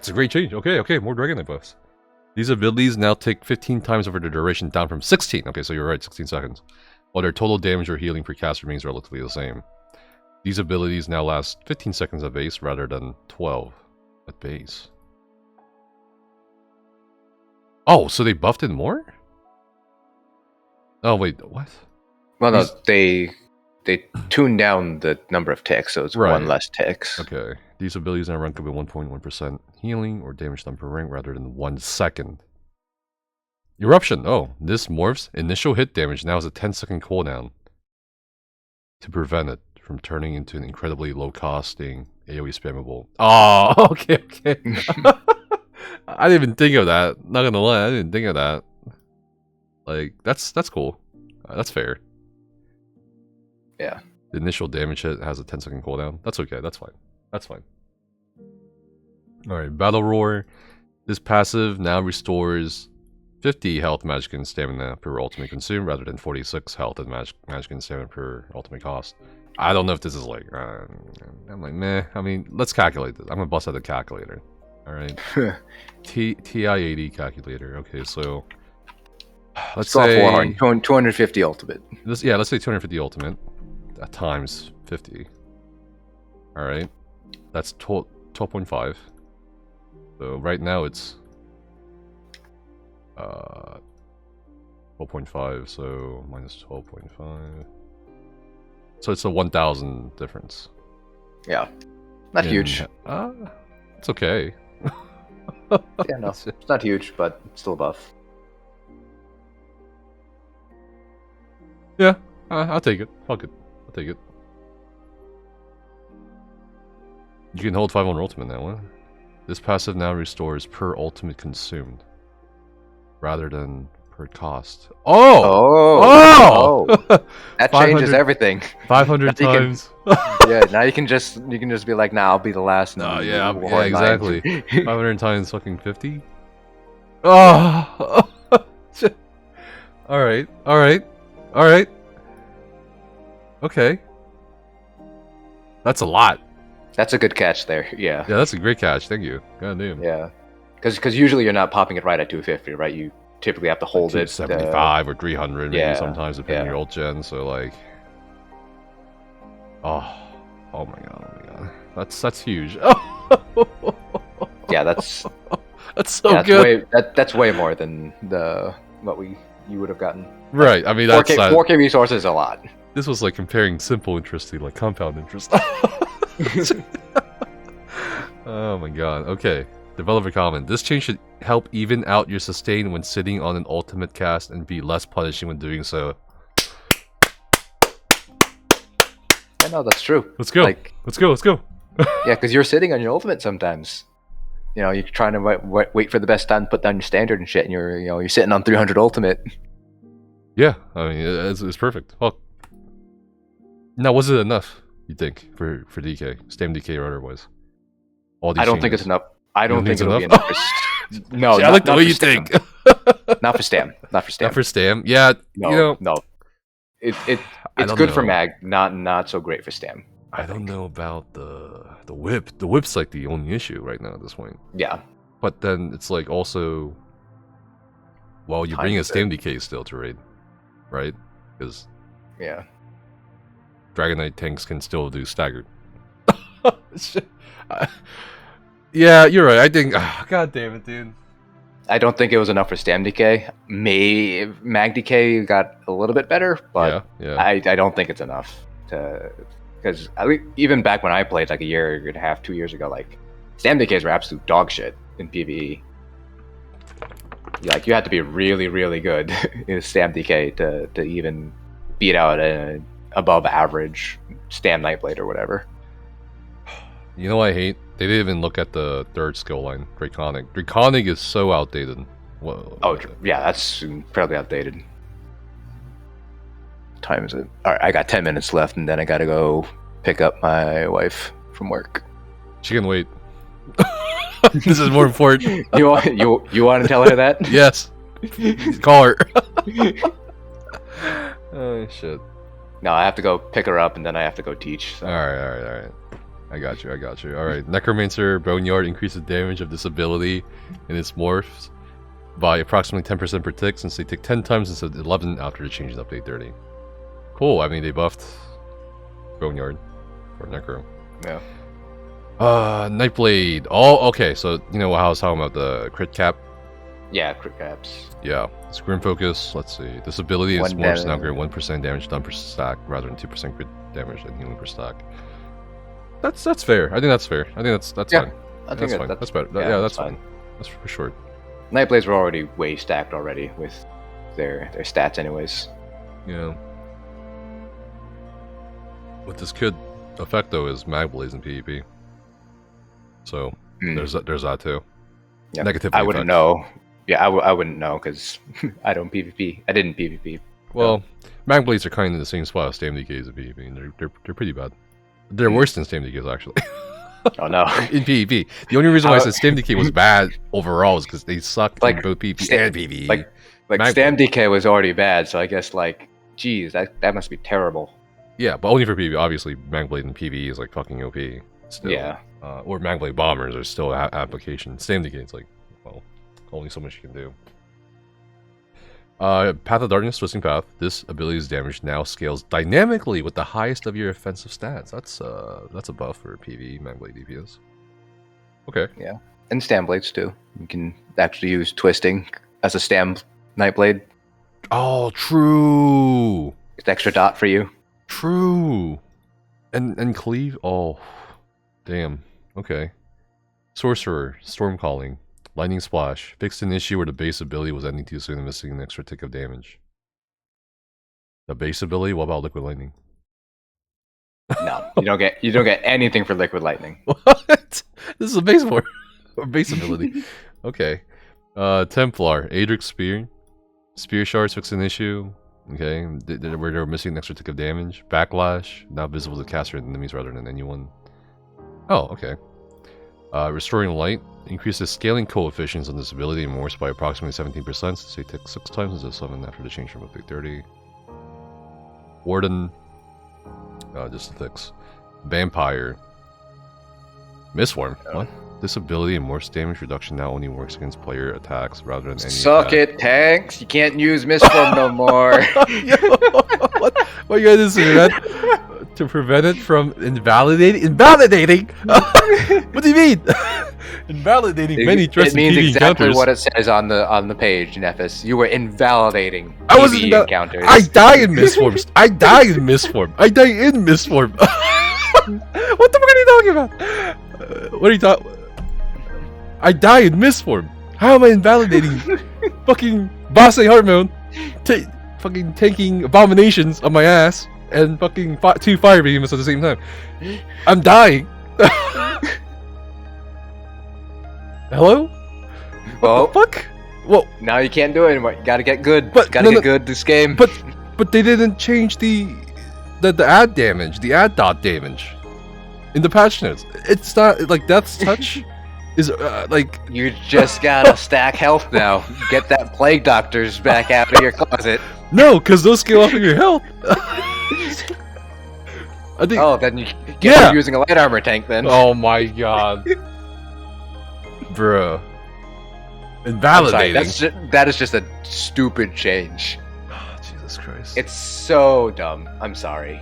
a great change. Okay, more Dragonknight buffs. These abilities now take 15 times over the duration, down from 16. Okay, so you're right, 16 seconds. While their total damage or healing per cast remains relatively the same. These abilities now last 15 seconds at base rather than 12 at base. Oh, so they buffed it more? Oh wait, what?
Well, no, they tuned down the number of ticks, so it's 1 less ticks.
Okay. These abilities now rank up at 1.1% healing or damage done per rank rather than 1 second. Eruption. Oh, this morph's initial hit damage now has a 10-second cooldown to prevent it from turning into an incredibly low-costing AoE spammable. Oh, okay. I didn't even think of that. Not gonna lie, I didn't think of that. Like, that's cool. That's fair.
Yeah.
The initial damage hit has a 10-second cooldown. That's okay. That's fine. That's fine. Alright, Battle Roar. This passive now restores 50 health, magic, and stamina per ultimate consume rather than 46 health and magic and stamina per ultimate cost. I don't know if this is like... I'm like, meh. I mean, let's calculate this. I'm gonna bust out the calculator. Alright. TI-80 calculator. Okay, so... Let's say
250 ultimate.
Let's say 250 ultimate. Times 50. Alright. That's 12.5. So right now it's 12.5, so minus 12.5. So it's a 1,000 difference.
Yeah. Not huge.
It's okay.
Yeah, no. It's not huge, but still a buff.
Yeah, I'll take it. Fuck it. I'll take it. You can hold 5 on ultimate now, huh? This passive now restores per ultimate consumed, rather than per cost. Oh!
That changes everything.
500 times.
Yeah, now you can just be like, nah, I'll be the last.
No, yeah, exactly. 500 times fucking 50. Oh! Alright. Okay. That's a lot.
That's a good catch there, yeah.
Yeah, that's a great catch, thank you. God damn.
Yeah. Because usually you're not popping it right at 250, right? You typically have to hold
like
it.
275 or 300 maybe sometimes, depending on your ult gen, so like... Oh my god. That's huge.
Yeah, that's
so good.
That's way more than what you would have gotten.
Right. I mean, that's
4K resources is a lot.
This was like comparing simple interest to like compound interest. Oh my god. Okay. Developer comment. This change should help even out your sustain when sitting on an ultimate cast and be less punishing when doing so.
I know that's true.
Let's go. Let's go.
Yeah, because you're sitting on your ultimate sometimes. You know, you're trying to wait for the best time to put down your standard and shit, and you're sitting on 300 ultimate.
Yeah, I mean it's perfect. Well, now was it enough? You think for DK, Stam DK or otherwise? All these
I don't
changes.
think it's enough. I don't think it'll be
enough.
enough. No,
See, I like the way you think.
Not for Stam. Not for Stam.
Not for Stam. Yeah,
no. It's good for Mag, not so great for Stam.
I don't know about the whip. The whip's like the only issue right now at this point.
Yeah.
But then it's like also, well, you bring a Stam DK still to raid, right? Because
yeah,
Dragonknight tanks can still do staggered. Yeah, you're right. I think. God damn it, dude.
I don't think it was enough for Stam DK. Mag DK got a little bit better, but
yeah.
I don't think it's enough to, because even back when I played like a year and a half, 2 years ago, like Stam DKs were absolute dog shit in PvE. Like you had to be really, really good in Stam DK to even beat out an above average Stam Nightblade or whatever.
You know what I hate? They didn't even look at the third skill line, Draconic. Draconic is so outdated. Whoa.
Oh, yeah, that's incredibly outdated. What time is it? Alright, I got 10 minutes left, and then I gotta go pick up my wife from work.
She can wait. This is more important.
You want to tell her that?
Yes. Call her. Oh, shit.
No, I have to go pick her up, and then I have to go teach. So.
Alright. I got you. Alright, Necromancer Boneyard increases damage of this ability in its morphs by approximately 10% per tick, since they tick 10 times instead of 11 after the change in update 30. Cool, I mean they buffed Boneyard or Necro.
Yeah.
Nightblade. Oh, okay, so you know how I was talking about the crit cap?
Yeah, crit caps.
Yeah. It's Grim Focus, let's see. This ability is morphs now grant 1% damage done per stack rather than 2% crit damage and healing per stack. That's fair. I think that's fair. I think that's fine.
I think
that's fine. That's better. Yeah, that's fine. That's for sure.
Nightblades were already way stacked already with their stats anyways.
Yeah. What this could affect though is Magblades in PvP. So there's that too.
Yeah.
Negative.
I wouldn't know. Yeah, I wouldn't know because I don't PvP. I didn't PvP.
Well, Magblades are kind of in the same spot as Stam DKs in PvP, and they're pretty bad. They're worse than Stam DKs, actually.
Oh, no.
In PvP. The only reason why I said Stam DK was bad overall is because they sucked in both PvP and PvE.
Like Stam DK was already bad, so I guess, like, geez, that must be terrible.
Yeah, but only for PvE. Obviously, Magblade in PvE is, like, fucking OP. Still. Yeah. Or Magblade Bombers are still application. Stam DK, it's like, well, only so much you can do. Path of Darkness, Twisting Path. This ability's damage now scales dynamically with the highest of your offensive stats. That's a buff for PvE Magblade DPS. Okay.
Yeah, and Stam Blades too. You can actually use Twisting as a Stam Nightblade.
Oh, true.
It's extra dot for you.
True. And Cleave. Oh, damn. Okay. Sorcerer, Storm Calling. Lightning Splash. Fixed an issue where the base ability was ending too soon and missing an extra tick of damage. The base ability? What about Liquid Lightning?
No, you don't get anything for Liquid Lightning.
What? This is a base form. Or base ability. Okay. Templar. Adric's Spear. Spear Shards fix an issue. Okay. Where they were missing an extra tick of damage. Backlash. Now visible to caster enemies rather than anyone. Oh, okay. Restoring Light. Increases scaling coefficients on this ability and morphs by approximately 17%, since they tick 6 times instead of 7 after the change from update 30. Warden. Just a fix. Vampire. Mistform. What? This ability and morphs damage reduction now only works against player attacks rather than any
Suck
attack.
it, tanks! You can't use Mistform no more!
What you guys say, man? to prevent it from invalidating? Invalidating? What do you mean? Invalidating many trusted
It means
PvE
exactly
encounters.
what it says on the page, Nephis. You were invalidating
I wasn't
PvE encounters.
I die in Mistforms. I die in Mistform. I die in Mistform. What the fuck are you talking about? What are you talking? I die in Mistform. How am I invalidating fucking Boss Heart Mode? Fucking taking abominations on my ass and fucking 2 fire beams at the same time. I'm dying. Hello? What the fuck? Well,
now you can't do it anymore. You gotta get good.
But
Gotta get good this game.
But they didn't change the ad damage, the ad dot damage in the patch notes. It's not like Death's Touch is like
you just gotta stack health now. Get that plague doctors back out of your closet.
No, because those scale off of your health. I think.
Oh, then you get using a light armor tank then.
Oh my god, bruh. Invalidating.
That is just a stupid change.
Oh, Jesus Christ.
It's so dumb. I'm sorry.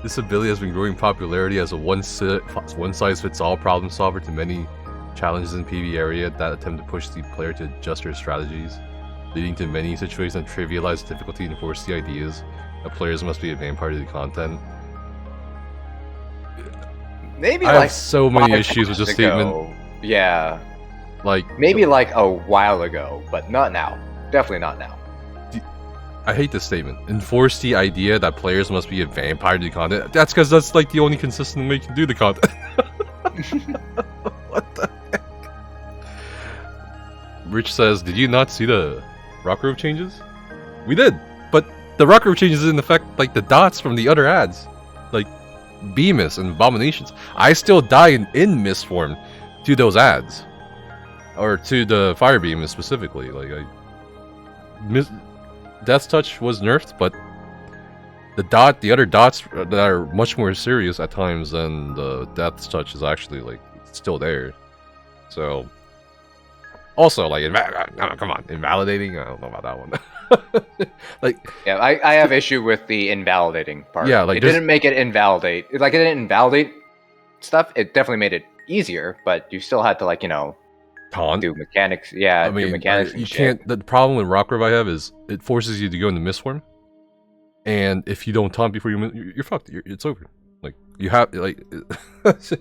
This ability has been growing popularity as a one-size-fits-all problem solver to many challenges in PvE area that attempt to push the player to adjust their strategies, leading to many situations that trivialize difficulty and force the ideas that players must be a main part of the content.
Maybe
I
like
have so many issues with this statement.
Yeah.
Like
maybe like a while ago, but not now. Definitely not now.
I hate this statement. Enforce the idea that players must be a vampire to the content. That's because that's like the only consistent way you can do the content. What the heck? Rich says, did you not see the Rockgrove changes? We did, but the Rockgrove changes didn't affect like the dots from the other ads. Like Bemis and Abominations. I still die in Mistform to those ads. Or to the Fire Beam specifically. Like Death's Touch was nerfed, but the other dots that are much more serious at times than the Death's Touch is actually like still there. So also like come on, invalidating. I don't know about that one. Like
yeah, I have issue with the invalidating part.
Yeah, like
it didn't make it invalidate. Like it didn't invalidate stuff. It definitely made it easier, but you still had to like
taunt.
Do mechanics, yeah.
I mean,
do mechanics.
You can't. The problem with Rockgrove I have is it forces you to go into Mistform, and if you don't taunt before you're fucked. It's over. Like you have like. This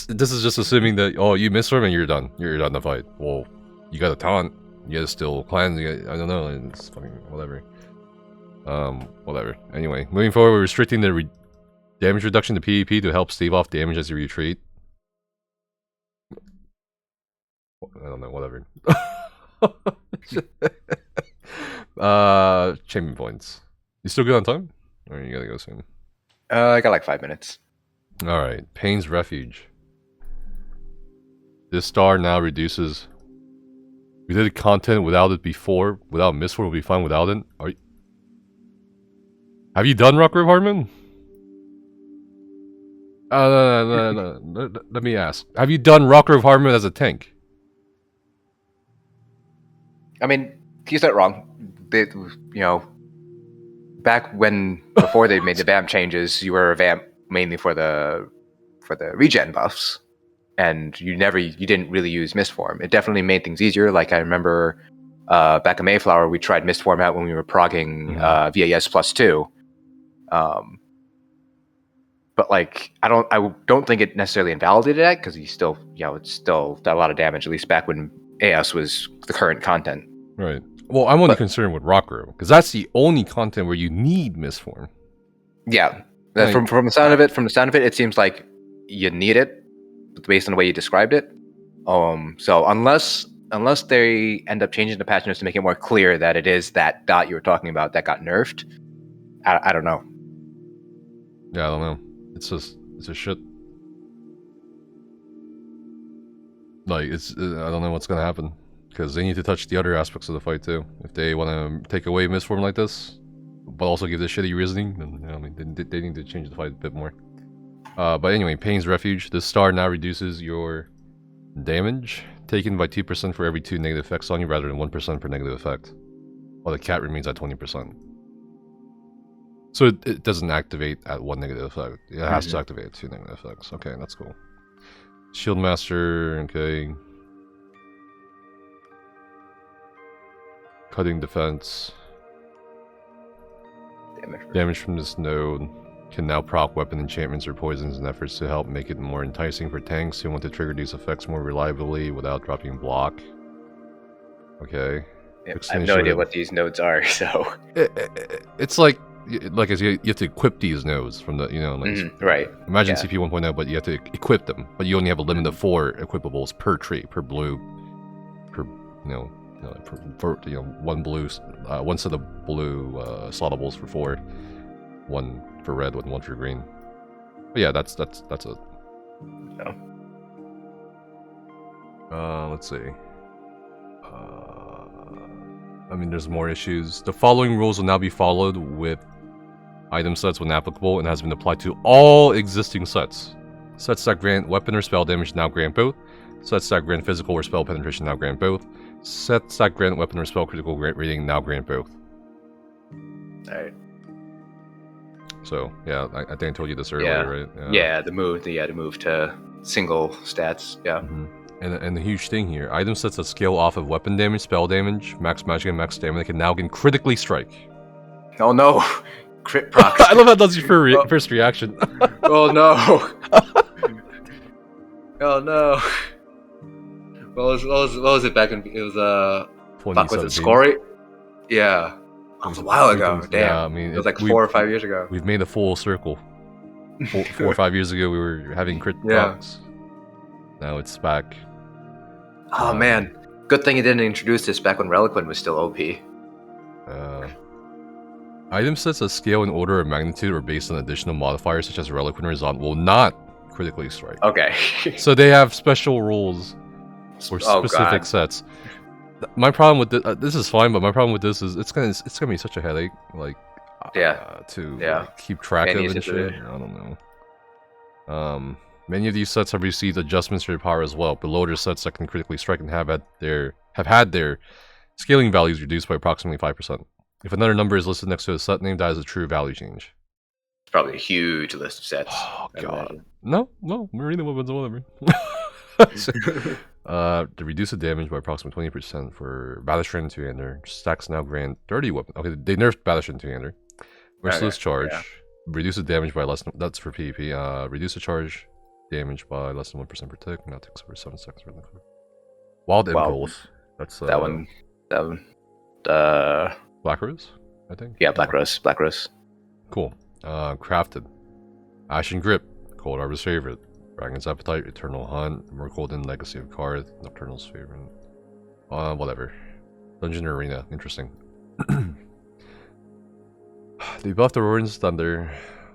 is just assuming that you Mistform and you're done. You're done the fight. Well, you got to taunt. You got to still cleanse. I don't know. It's fucking whatever. Whatever. Anyway, moving forward, we're restricting the damage reduction to PvP to help stave off damage as you retreat. I don't know, whatever. Champion points. You still good on time? Or you gotta go soon?
I got like 5 minutes.
Alright, Pain's Refuge. This star now reduces... We did content without it before. Without Mistform, we'll be fine without it. Have you done Rockgrove, Hartman? No. Let me ask. Have you done Rockgrove Hartman as a tank?
I mean, he's not wrong. They, back before they made the vamp changes, you were a vamp mainly for the regen buffs, and you didn't really use Mistform. It definitely made things easier. Like I remember back in Mayflower, we tried Mistform out when we were progging VAS +2. But like I don't think it necessarily invalidated that because he still it's still a lot of damage, at least back when AS was the current content.
Right. Well, I'm only concerned with Rockgrove because that's the only content where you need Mistform.
Yeah. From the sound of it, it seems like you need it based on the way you described it. So unless they end up changing the patch notes to make it more clear that it is that dot you were talking about that got nerfed, I don't know.
Yeah, I don't know. It's a shit. Like I don't know what's gonna happen because they need to touch the other aspects of the fight too. If they want to take away Mistform like this, but also give this shitty reasoning, then I mean they need to change the fight a bit more. But anyway, Pain's Refuge. This star now reduces your damage taken by 2% for every 2 negative effects on you, rather than 1% per negative effect, while the cat remains at 20%. So it doesn't activate at one negative effect. It has to activate at 2 negative effects. Okay, that's cool. Shield Master, okay. Cutting defense. Damage from this node can now proc weapon enchantments or poisons in efforts to help make it more enticing for tanks who want to trigger these effects more reliably without dropping block. Okay.
Yeah, I have no idea what these nodes are, so...
It's like you have to equip these nodes from the,
right.
Imagine CP 1.0, but you have to equip them. But you only have a limit of 4 equipables per tree, per blue, one blue, one set of blue slottables for 4, 1 for red, and 1 for green. But yeah, that's it.
Oh.
Let's see. I mean, there's more issues. The following rules will now be followed with item sets when applicable and has been applied to all existing sets. Sets that grant weapon or spell damage now grant both. Sets that grant physical or spell penetration now grant both. Sets that grant weapon or spell critical rating now grant both.
Alright.
So, yeah, I think I told you this earlier, right?
Yeah, the move to single stats, yeah.
And the huge thing here, item sets that scale off of weapon damage, spell damage, max magic, and max stamina can now gain critically strike.
Oh no! Crit proc.
I love how that's your first reaction.
Oh no! Oh no! What was it back in? It was fuck, was it Scory? Yeah. That was a while ago. Damn. Yeah, I mean, it was like 4 or 5 years ago.
We've made a full circle. 4 or 5 years ago, we were having crit procs. Now it's back.
Oh man, good thing you didn't introduce this back when Reliquant was still OP.
Item sets that scale in order of magnitude or based on additional modifiers such as Reliquant or Zon will not critically strike.
Okay.
So they have special rules for specific sets. My problem with this is fine, but my problem with this is it's gonna be such a headache, like to keep track of and shit. I don't know. Many of these sets have received adjustments to their power as well, but loader sets that can critically strike and have had their scaling values reduced by approximately 5%. If another number is listed next to a set name, that is a true value change.
It's probably a huge list of sets.
Oh god. No, Marina weapons, whatever. To reduce the damage by approximately 20% for Battleship 2-hander. Stacks now grant 30 weapons. Okay, they nerfed Battleship 2-hander. Merciless charge. Yeah. Reduce the damage by less than... That's for PvP. Reduce the charge damage by less than 1% per tick. Now takes over 7 seconds. Wild Impulse. That's
that one.
Black Rose, I think.
Yeah, Black Rose.
Cool. Crafted. Ashen Grip. Cold Harbor's favorite. Dragon's Appetite. Eternal Hunt. Mercolden Legacy of Karth. Nocturnal's favorite. Whatever. Dungeon Arena. Interesting. They buffed the Roaring's Thunder.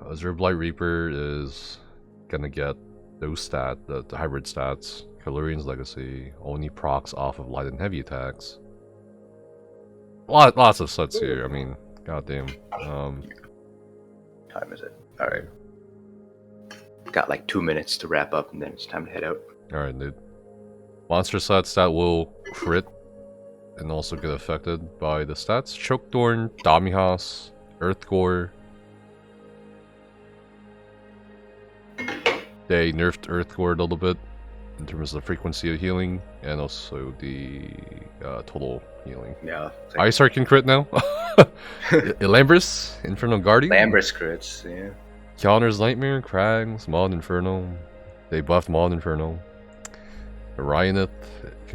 Azure Blight Reaper is gonna get those the hybrid stats. Kalurian's Legacy. Only procs off of light and heavy attacks. Lots of sets here. I mean, goddamn.
Time is it? Alright. Got like 2 minutes to wrap up and then it's time to head out.
Alright, dude. Monster sets that will crit and also get affected by the stats. Chokethorn, Damihas, Earthgore. They nerfed Earthgore a little bit in terms of the frequency of healing and also the total healing.
Yeah.
Iceheart can crit now. Elambris, Infernal Guardian.
Elambris crits, yeah.
Kjolnir's Nightmare, Krags, Maud Inferno. They buffed Maud Inferno. Orionith.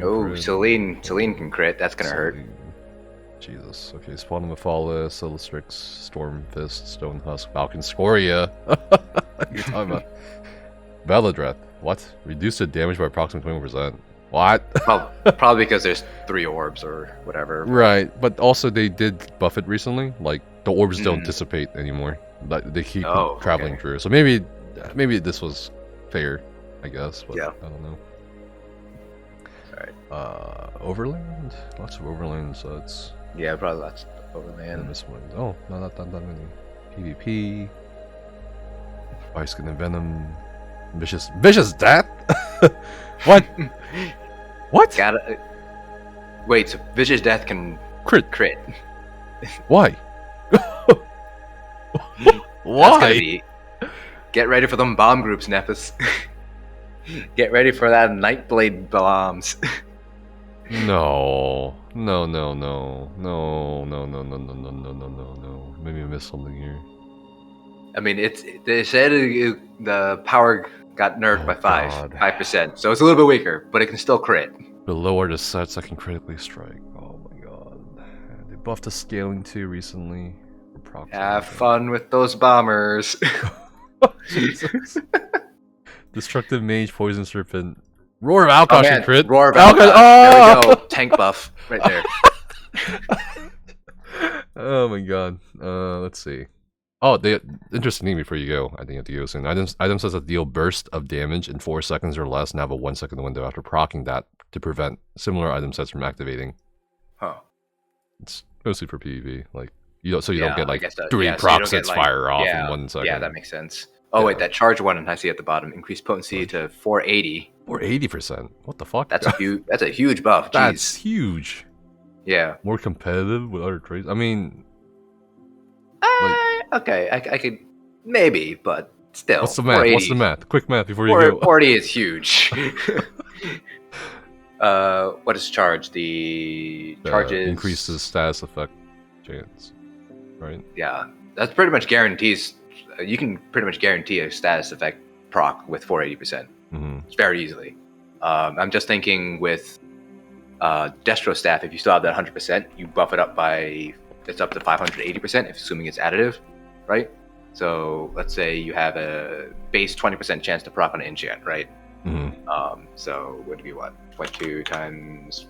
Oh, Celine can crit. That's gonna hurt.
Jesus. Okay, Spawn of Mephala, Silistrix, Storm Fist, Stone Husk, Falcon Scoria. You're talking about Veladreth. What? Reduce the damage by approximately 20%. What?
Probably because there's 3 orbs or whatever.
Right, but also they did buff it recently. Like the orbs don't dissipate anymore. They keep traveling through. So maybe this was fair, I guess. But
yeah.
I don't know.
Alright.
Overland? Lots of Overland sets.
Yeah, probably lots of Overland.
This one. Oh, no, not that many. PvP. Ice Skin and Venom. Vicious Death? What? What?
Wait, so Vicious Death can
crit.
Crit.
Why? Why?
gonna be. Get ready for them bomb groups, Nephis. Get ready for that Nightblade bombs.
No. No, no, no. No, no, no, no, no, no, no, no, no, no. Maybe I missed something here.
I mean, they said the power got nerfed by 5%, so it's a little bit weaker, but it can still crit.
Below are the sets that can critically strike. Oh my god. They buffed the scaling too recently.
Have fun with those bombers.
Jesus. Destructive Mage, Poison Serpent. Roar of Alkosh crit.
Roar of Alkosh.
Oh!
There we go. Tank buff right there.
Oh my god. Let's see. Oh, interesting thing before you go. I think you have to go soon. Items sets that deal burst of damage in 4 seconds or less and have a 1 second window after proccing that to prevent similar item sets from activating.
Huh.
It's mostly for PvP. Like you don't get like
that,
3 proc sets fire off in 1 second.
Yeah, that makes sense. Oh wait, that charge one I see at the bottom increased potency to 480.
480%. What the fuck?
That's a huge. That's a huge buff. Jeez.
That's huge.
Yeah.
More competitive with other traits. I mean,
okay, I could maybe, but still.
What's the math? What's the math? Quick math before you go.
40 is huge. What is charge? The charges
increases status effect chance, right?
Yeah, that's pretty much guarantees. You can pretty much guarantee a status effect proc with 480%. It's very easily. I'm just thinking with Destro Staff, if you still have that 100%, you buff it up by it's up to 580%, assuming it's additive, right? So let's say you have a base 20% chance to proc on an enchant, right? So would it be what? 0.2 times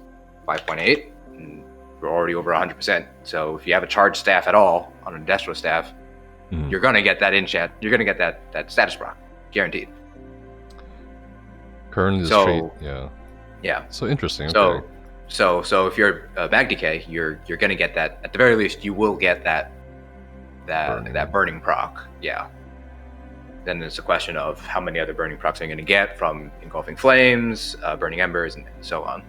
5.8? We're already over 100%. So if you have a charged staff at all on a Destro Staff, you're gonna get that enchant. You're gonna get that status proc, guaranteed.
Current is trait, yeah.
Yeah.
So interesting.
So,
okay.
so if you're Mag Decay, you're gonna get that. At the very least, you will get that burning proc. Yeah. Then it's a question of how many other burning procs are you gonna get from Engulfing Flames, Burning Embers, and so on.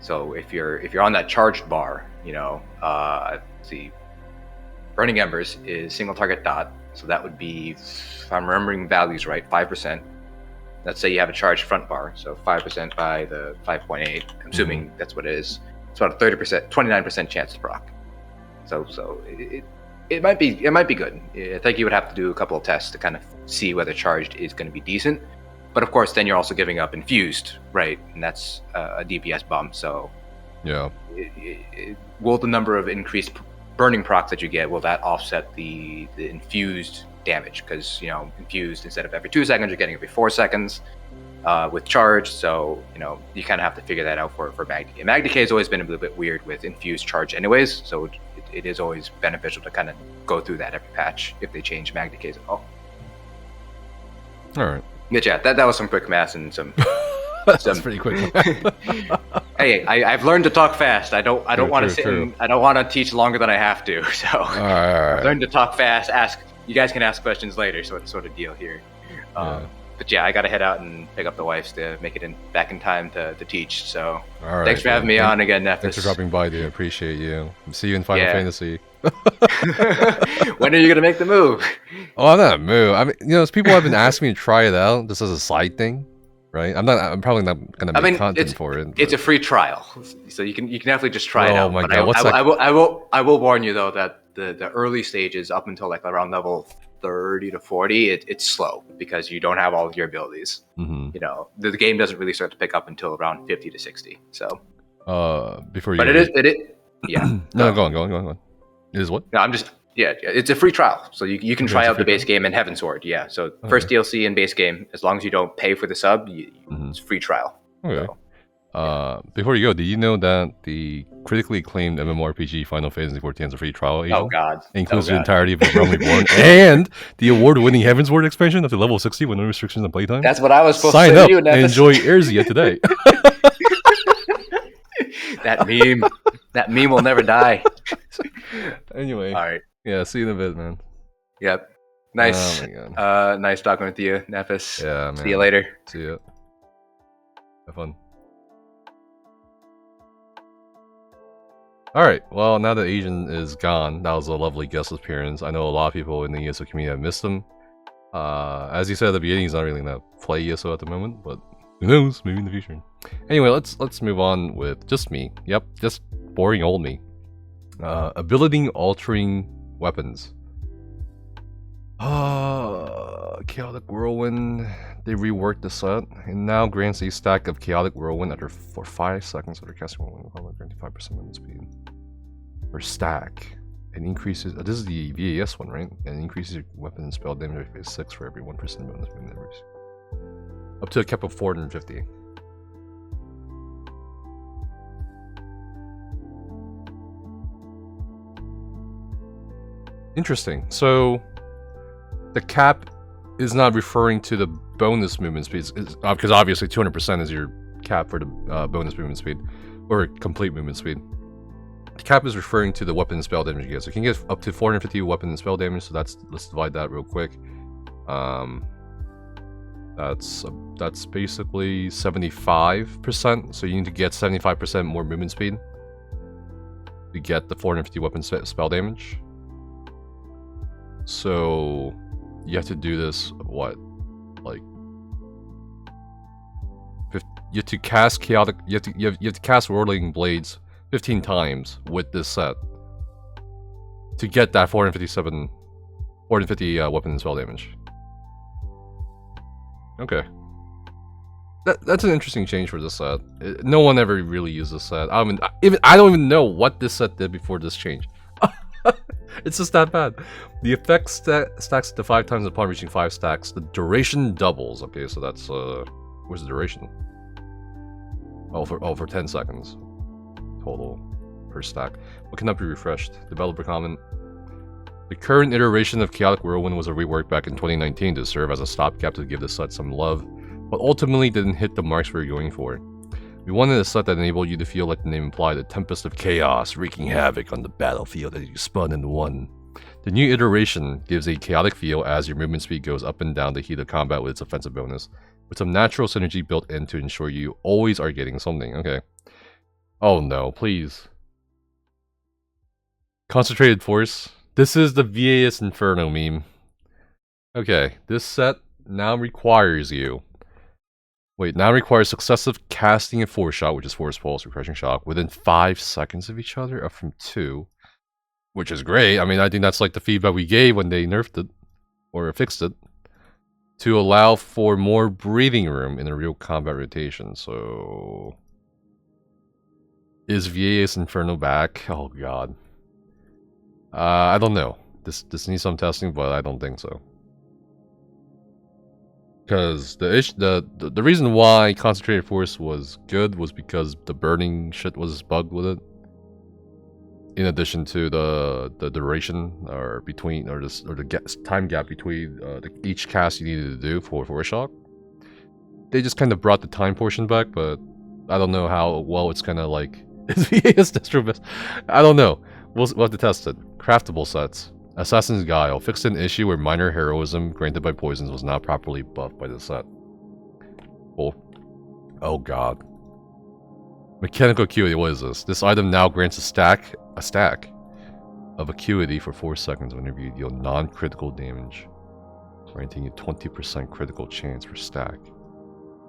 So if you're on that charged bar, let's see. Burning Embers is single target dot, so that would be, if I'm remembering values right, 5%. Let's say you have a charged front bar, so 5% by the 5.8. I'm assuming that's what it is. It's about a 30%, 29% chance to proc. So it might be good. I think you would have to do a couple of tests to kind of see whether charged is going to be decent. But of course, then you're also giving up infused, right? And that's a DPS bump. So
yeah,
will the number of increased burning procs that you get, will that offset the infused damage? Because infused, instead of every 2 seconds, you're getting every 4 seconds with charge. So you kind of have to figure that out for Mag Decay. Mag Decay has always been a little bit weird with infused charge anyways, so it is always beneficial to kind of go through that every patch if they change Mag Decays at all.
All right.
But yeah, that was some quick math and some.
That's pretty quick.
Hey, I've learned to talk fast. I don't want to sit. I don't want to teach longer than I have to. So
all right.
I've learned to talk fast. You guys can ask questions later. So it's sort of deal here. But yeah, I got to head out and pick up the wife to make it back in time to teach. So
all right,
thanks for having me on again, Nephis.
Thanks for dropping by, dude. Appreciate you. See you in Final Fantasy.
When are you gonna make the move?
Oh, I'm not a move. I mean, people have been asking me to try it out just as a side thing, right? I'm probably not gonna make content for it.
It's a free trial, so you can definitely just try it out.
Oh my god!
I will warn you though that the early stages up until like around level 30 to 40, it's slow because you don't have all of your abilities. The game doesn't really start to pick up until around 50 to 60. So
before you,
but it is yeah.
No, go on. It is what?
No, it's a free trial, so you can try out the base game and Heavensward. Yeah, so first DLC and base game, as long as you don't pay for the sub, it's free trial.
Okay.
So.
Before you go, did you know that the critically acclaimed MMORPG Final Fantasy XIV has a free trial agent?
Oh god!
Includes the entirety of Realm Reborn and the award-winning Heavensward expansion up to level 60 with no restrictions on playtime.
That's what I was supposed
to
say.
Sign up
and
enjoy Erzia today.
That meme will never die.
Anyway,
all right.
Yeah, see you in a bit, man.
Yep. Nice.
Oh my God.
Nice talking with you, Nephis.
Yeah, man.
See you later.
See ya. Have fun. Alright, well, now that Asian is gone, that was a lovely guest appearance. I know a lot of people in the ESO community have missed him. As you said at the beginning, he's not really gonna play ESO at the moment, but who knows, maybe in the future. Anyway, let's move on with just me. Yep, just boring old me. Ability altering weapons. Chaotic Whirlwind. They reworked the set and now grants a stack of Chaotic Whirlwind for 5 seconds after casting Whirlwind, 25% movement speed per stack. And increases. This is the VAS one, right? And increases your weapon and spell damage by 6 for every 1% bonus movement increase. Up to a cap of 450. Interesting. So the cap is not referring to the bonus movement speeds, because obviously 200% is your cap for the bonus movement speed, or complete movement speed. The cap is referring to the weapon and spell damage you get. So you can get up to 450 weapon and spell damage. So let's divide that real quick. That's basically 75%. So you need to get 75% more movement speed to get the 450 weapon spell damage. So you have to do this, what, like, you have to cast chaotic, you have to cast Whirling Blades 15 times with this set to get that 450 weapon and spell damage. Okay. That's an interesting change for this set. No one ever really used this set. I don't even know what this set did before this change. It's just that bad. The effect stacks to 5 times upon reaching 5 stacks. The duration doubles. Okay, so that's where's the duration? Oh, for 10 seconds total per stack. What cannot be refreshed? Developer comment. The current iteration of Chaotic Whirlwind was a rework back in 2019 to serve as a stopgap to give the set some love, but ultimately didn't hit the marks we were going for. We wanted a set that enabled you to feel like the name implied, a tempest of chaos wreaking havoc on the battlefield as you spun and won. The new iteration gives a chaotic feel as your movement speed goes up and down the heat of combat with its offensive bonus, with some natural synergy built in to ensure you always are getting something. Okay. Oh no, please. Concentrated Force. This is the VAS Inferno meme. Okay, this set now requires you... now requires successive casting and Force Shot, which is Force Pulse, Refreshing Shock, within 5 seconds of each other, up from 2. Which is great. I mean, I think that's like the feedback we gave when they nerfed it, or fixed it, to allow for more breathing room in a real combat rotation. So... is VAS Inferno back? Oh god. I don't know. This needs some testing, but I don't think so. Because the reason why Concentrated Force was good was because the burning shit was bugged with it. In addition to the duration or the time gap between each cast you needed to do for Force Shock. They just kind of brought the time portion back, but I don't know how well it's gonna like. Is VAS distro best? I don't know. We'll have to test it. Craftable sets. Assassin's Guile fixed an issue where minor heroism granted by poisons was not properly buffed by the set. Cool. Oh god. Mechanical Acuity, what is this? This item now grants a stack of Acuity for 4 seconds whenever you deal non-critical damage, granting you 20% critical chance per stack,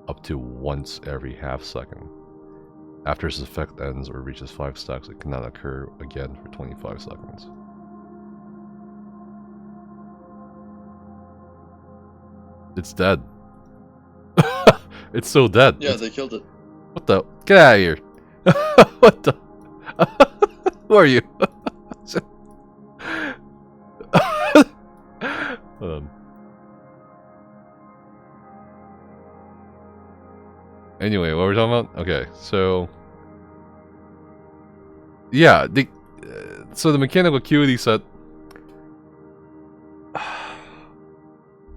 up to once every half second. After its effect ends or reaches 5 stacks, it cannot occur again for 25 seconds. It's dead. It's so dead.
Yeah, they killed it.
What the? Get out of here. What the? Who are you? Anyway, what were we talking about? Okay, so... yeah, so the Mechanical Acuity set...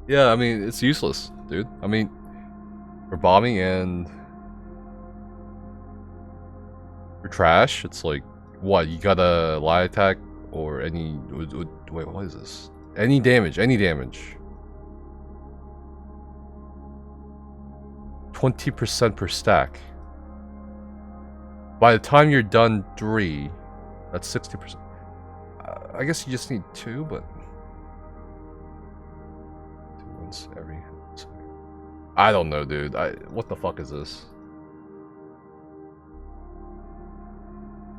yeah, I mean, it's useless, dude. I mean, for bombing and... for trash, it's like, what, you got a light attack or any... wait, what is this? Any damage. 20% per stack. By the time you're done 3, That's 60%. I guess you just need 2, but 2 once every. I don't know, dude. What the fuck is this?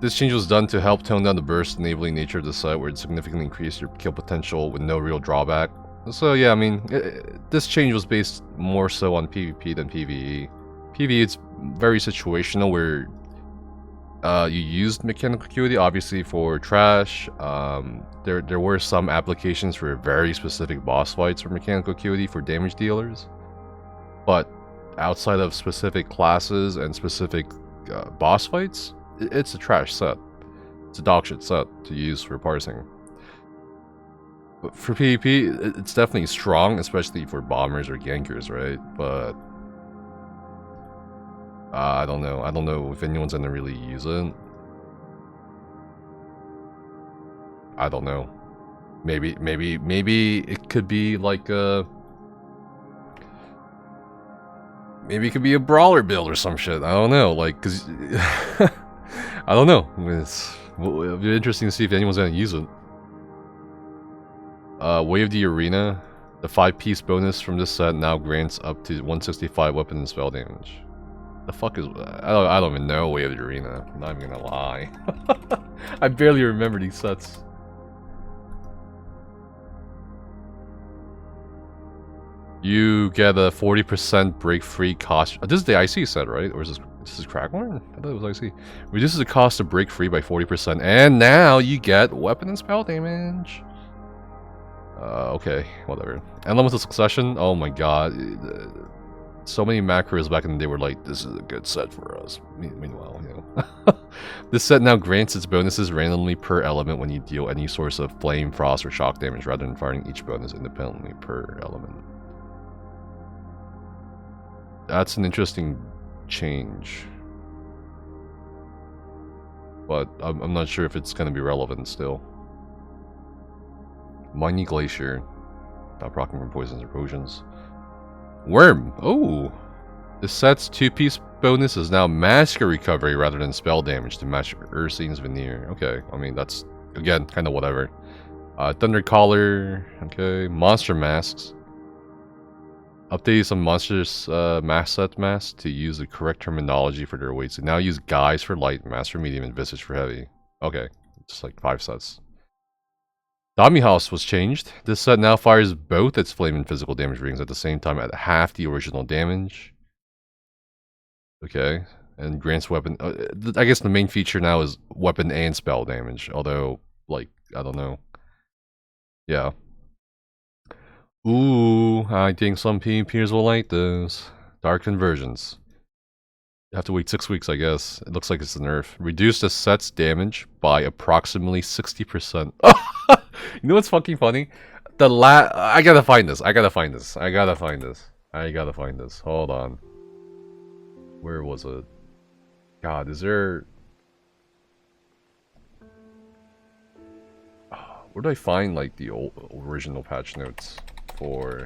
This change was done to help tone down the burst enabling nature of the set, where it significantly increased your kill potential with no real drawback. So yeah, I mean, this change was based more so on PvP than PvE. PvE, it's very situational, where you used mechanical acuity, obviously, for trash. There were some applications for very specific boss fights for mechanical acuity for damage dealers. But outside of specific classes and specific boss fights, it's a trash set. It's a dogshit set to use for parsing. But for PvP, it's definitely strong, especially for bombers or gankers, right? But I don't know. I don't know if anyone's gonna really use it. I don't know. Maybe it could be like a. Maybe it could be a brawler build or some shit. I don't know. Like, cause I don't know. It'll be interesting to see if anyone's gonna use it. Way of the Arena. The 5-piece bonus from this set now grants up to 165 weapon and spell damage. The fuck is... I don't even know Way of the Arena. I'm not even gonna lie. I barely remember these sets. You get a 40% break-free cost. This is the IC set, right? Or is this is Crackhorn? I thought it was IC. Reduces the cost of break-free by 40%, and now you get weapon and spell damage. Okay, whatever. Elemental Succession. Oh my god. So many macros back in the day were like, this is a good set for us. Meanwhile, you know. This set now grants its bonuses randomly per element when you deal any source of flame, frost, or shock damage, rather than firing each bonus independently per element. That's an interesting change. But I'm not sure if it's going to be relevant still. Mighty Glacier. Not procking from poisons or potions. Worm! Oh! This set's 2-piece bonus is now Masker Recovery rather than spell damage to match Ursine's Veneer. Okay, I mean, that's, again, kind of whatever. Thunder Collar. Okay, Monster Masks. Update some monsters mask set masks to use the correct terminology for their weights. So now use Guise for light, Mask for medium, and Visage for heavy. Okay, just like 5 sets. Dami House was changed. This set now fires both its flame and physical damage rings at the same time at half the original damage. Okay, and grants weapon... I guess the main feature now is weapon and spell damage. Although, like, I don't know. Yeah. Ooh, I think some PvPers will like this. Dark Convergence. You have to wait 6 weeks, I guess. It looks like it's a nerf. Reduce the set's damage by approximately 60%. You know what's fucking funny? I gotta find this. I gotta find this. Hold on. Where was it? God, is there... Where do I find, like, the original patch notes for...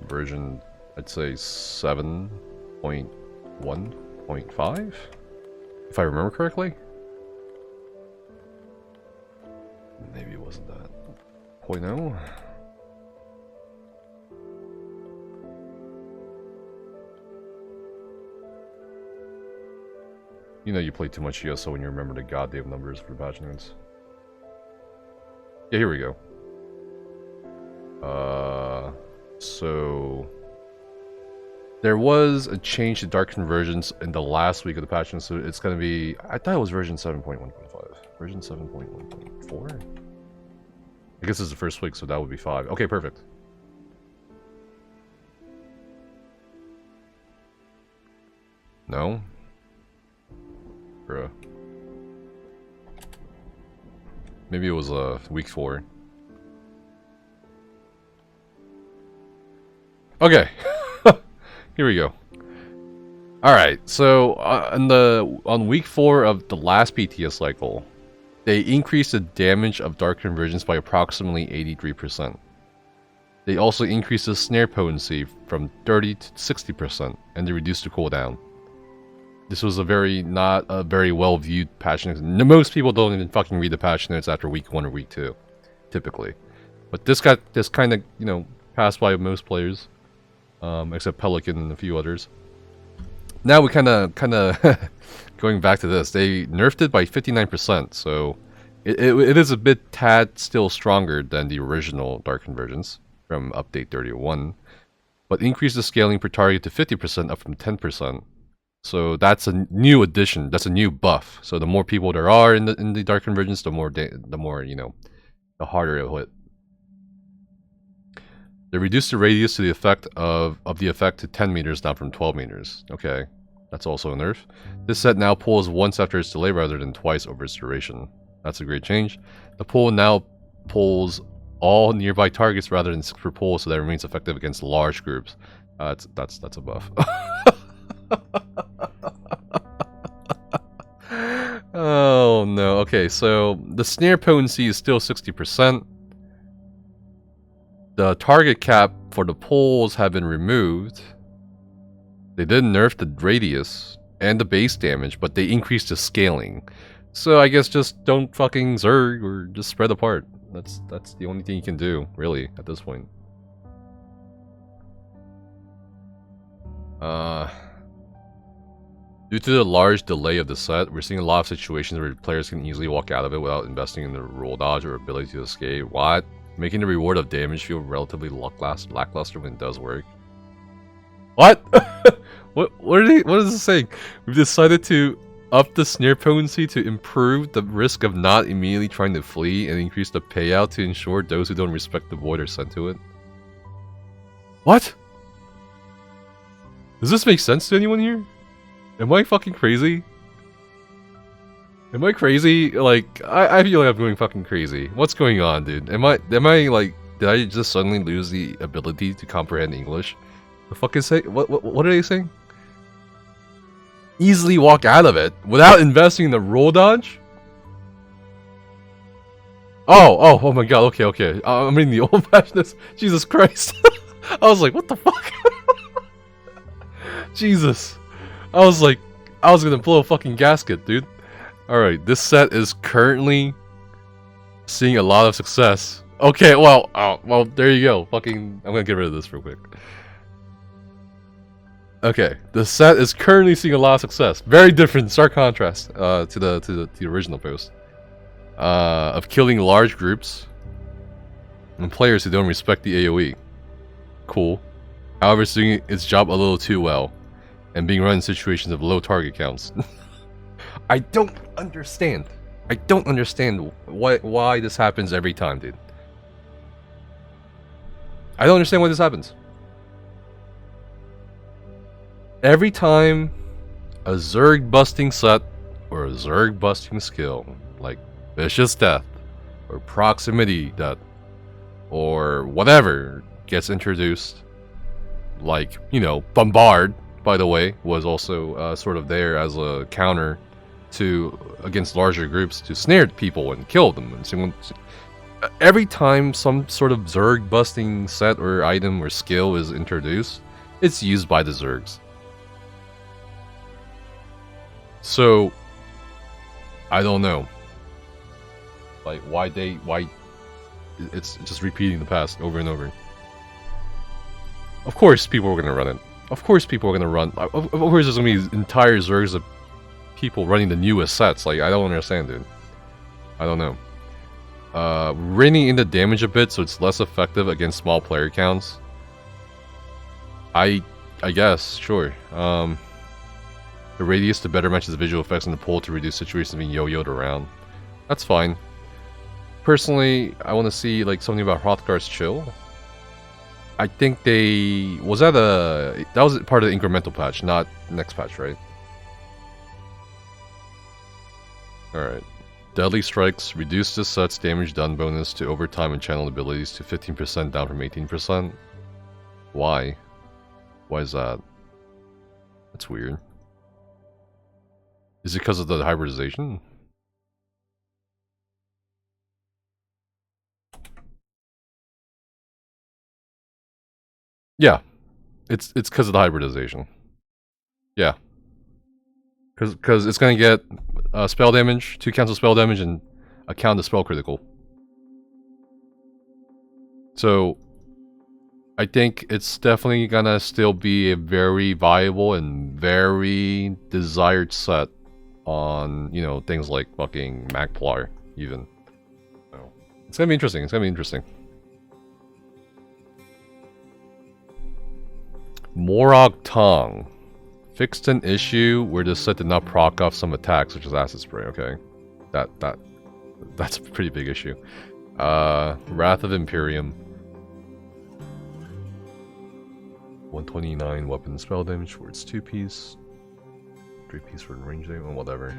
version, I'd say 7.1.5, if I remember correctly. Maybe it wasn't that. 0.0. You know you play too much ESO when you remember the goddamn numbers for the patch notes. Yeah, here we go. So there was a change to Dark Convergence in the last week of the patch notes, so it's gonna be... I thought it was version 7.1.5. Version 7.1.4? I guess it's the first week, so that would be 5. Okay, perfect. No? Bruh. Maybe it was week 4. Okay. Here we go. Alright, so on week 4 of the last PTS cycle, they increased the damage of Dark Convergence by approximately 83%. They also increased the snare potency from 30 to 60%, and they reduced the cooldown. This was a not a very well viewed patch notes. Most people don't even fucking read the patch notes after week 1 or week 2, typically. But this got this kind of, you know, passed by most players, except Pelican and a few others. Now we kind of going back to this. They nerfed it by 59%, so it is a bit tad still stronger than the original Dark Convergence from update 31, but increased the scaling per target to 50%, up from 10%. So that's a new addition. That's a new buff. So the more people there are in the Dark Convergence, the more you know, the harder it'll hit. They reduced the radius to the effect of the effect to 10 meters, down from 12 meters. Okay, that's also a nerf. This set now pulls once after its delay rather than twice over its duration. That's a great change. The pull now pulls all nearby targets rather than 6 per pull, so that remains effective against large groups. That's a buff. Oh no. Okay, so the snare potency is still 60%. The target cap for the pulls have been removed. They didn't nerf the radius and the base damage, but they increased the scaling. So I guess just don't fucking zerg or just spread apart. That's the only thing you can do, really, at this point. Due to the large delay of the set, we're seeing a lot of situations where players can easily walk out of it without investing in the roll dodge or ability to escape. What? Making the reward of damage feel relatively lackluster when it does work. What? What is this saying? We've decided to up the snare potency to improve the risk of not immediately trying to flee and increase the payout to ensure those who don't respect the void are sent to it. What? Does this make sense to anyone here? Am I fucking crazy? Am I crazy? Like, I feel like I'm going fucking crazy. What's going on, dude? Am I like, did I just suddenly lose the ability to comprehend English? The fuck is say? What are they saying? Easily walk out of it without investing in the roll dodge? Oh my god, okay. I'm reading the old fashioned. Jesus Christ. I was like, what the fuck? Jesus. I was like, I was gonna blow a fucking gasket, dude. Alright, this set is currently seeing a lot of success. Okay, well, there you go. Fucking, I'm gonna get rid of this real quick. Okay, the set is currently seeing a lot of success. Very different, stark contrast to the original post. Of killing large groups and players who don't respect the AoE. Cool. However, it's doing its job a little too well, and being run in situations of low target counts. I don't understand. I don't understand why this happens every time, dude. I don't understand why this happens. Every time a Zerg busting set or a Zerg busting skill, like Vicious Death or Proximity Death or whatever gets introduced, like, you know, Bombard, by the way, was also sort of there as a counter to against larger groups to snare people and kill them. And so every time some sort of Zerg busting set or item or skill is introduced, it's used by the Zergs. So I don't know, like why it's just repeating the past over and over. Of course people are gonna run it. Of course people are gonna run. Of course there's gonna be entire Zergs of people running the newest sets. Like, I don't understand, dude. I don't know. Reining in the damage a bit so it's less effective against small player counts. I guess, sure. The radius to better match the visual effects on the pole to reduce situations being yo-yoed around. That's fine. Personally, I want to see like something about Hrothgar's Chill. I think that was part of the incremental patch, not next patch, right? Alright. Deadly Strikes reduced the set's damage done bonus to overtime and channel abilities to 15%, down from 18%. Why? Why is that? That's weird. Is it because of the hybridization? Yeah, it's because of the hybridization. Yeah, because it's gonna get spell damage, 2 cancel spell damage, and a count the spell critical. So I think it's definitely gonna still be a very viable and very desired set on, you know, things like fucking Magplar, even. So it's gonna be interesting. It's gonna be interesting. Morog Tongue. Fixed an issue where this set did not proc off some attacks, such as Acid Spray. Okay. That's a pretty big issue. Wrath of Imperium. 129 weapon spell damage for its 2-piece. 3-piece for range damage, or whatever.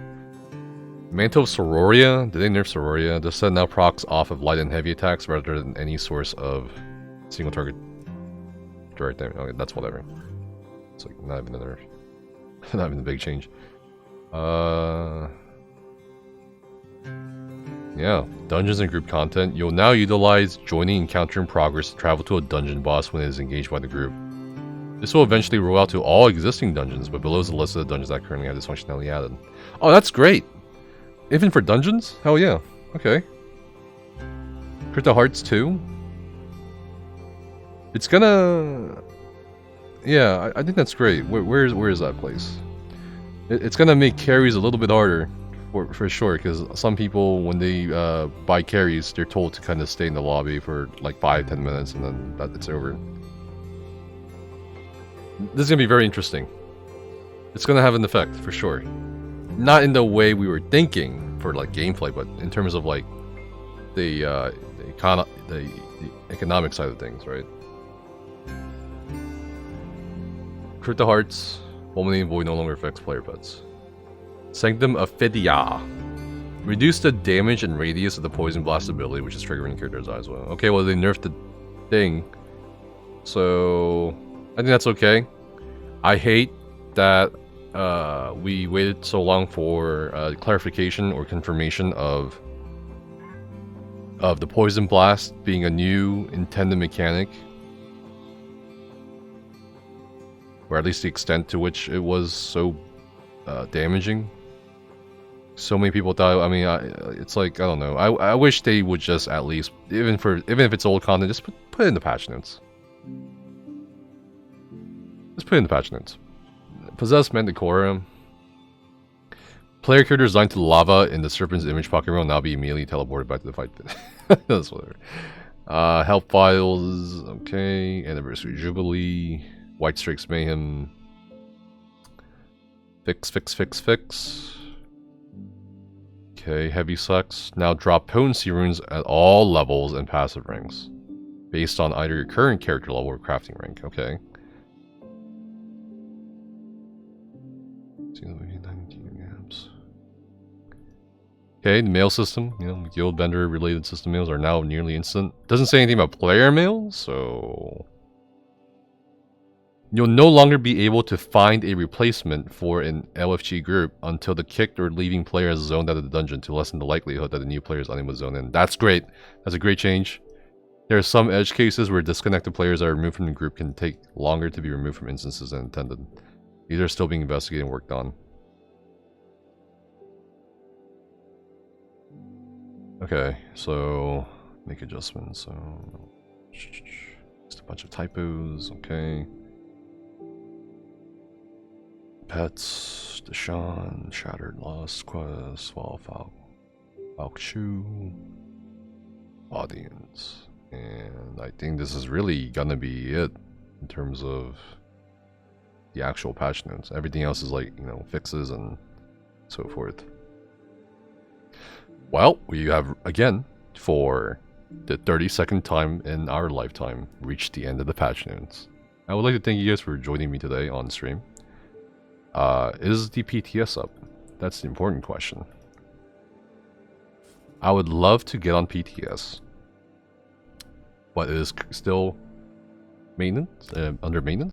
Mantle of Sororia? Did they nerf Sororia? This set now procs off of light and heavy attacks rather than any source of single target direct damage. Okay, that's whatever. It's like not even a nerf. Not even a big change. Yeah, dungeons and group content. You'll now utilize joining encounter in progress to travel to a dungeon boss when it is engaged by the group. This will eventually roll out to all existing dungeons, but below is the list of the dungeons that currently have this functionality added. Oh, that's great! Even for dungeons? Hell yeah. Okay. Crypto Hearts 2? It's gonna... Yeah, I think that's great. Where is that place? It's gonna make carries a little bit harder, for sure, because some people, when they buy carries, they're told to kind of stay in the lobby for like 5-10 minutes, and then it's over. This is gonna be very interesting. It's gonna have an effect, for sure. Not in the way we were thinking for like gameplay, but in terms of like the economic side of things, right? Crypto Hearts, Fulminating Void no longer affects player pets. Sanctum Ophidia. Reduce the damage and radius of the Poison Blast ability, which is triggering character's eyes. Well, okay, well they nerfed the thing, so I think that's okay. I hate that we waited so long for clarification or confirmation of the Poison Blast being a new intended mechanic. Or at least the extent to which it was so damaging. So many people thought. I mean, it's like, I don't know. I wish they would just at least, even if it's old content, just put it in the patch notes. Just put it in the patch notes. Possessed Manticore. Player character designed to lava in the Serpent's Image Pocket will now be immediately teleported back to the fight pit. That's whatever. Help files. Okay. Anniversary Jubilee. White Strikes Mayhem. Fix. Okay, Heavy Sucks. Now drop potency runes at all levels and passive ranks. Based on either your current character level or crafting rank. Okay. Okay, the mail system. You know, guild vendor related system mails are now nearly instant. Doesn't say anything about player mail, so... You'll no longer be able to find a replacement for an LFG group until the kicked or leaving player is zoned out of the dungeon to lessen the likelihood that the new player is unable to zone in. That's great. That's a great change. There are some edge cases where disconnected players that are removed from the group can take longer to be removed from instances than intended. These are still being investigated and worked on. Okay, so make adjustments. So just a bunch of typos. Okay. Pets, Deshaun, Shattered, Lost, Quest, Falkshoe, Audience. And I think this is really gonna be it in terms of the actual patch notes. Everything else is like, you know, fixes and so forth. Well, we have, again, for the 32nd time in our lifetime, reached the end of the patch notes. I would like to thank you guys for joining me today on stream. Is the PTS up? That's the important question. I would love to get on PTS, but it is still maintenance, under maintenance.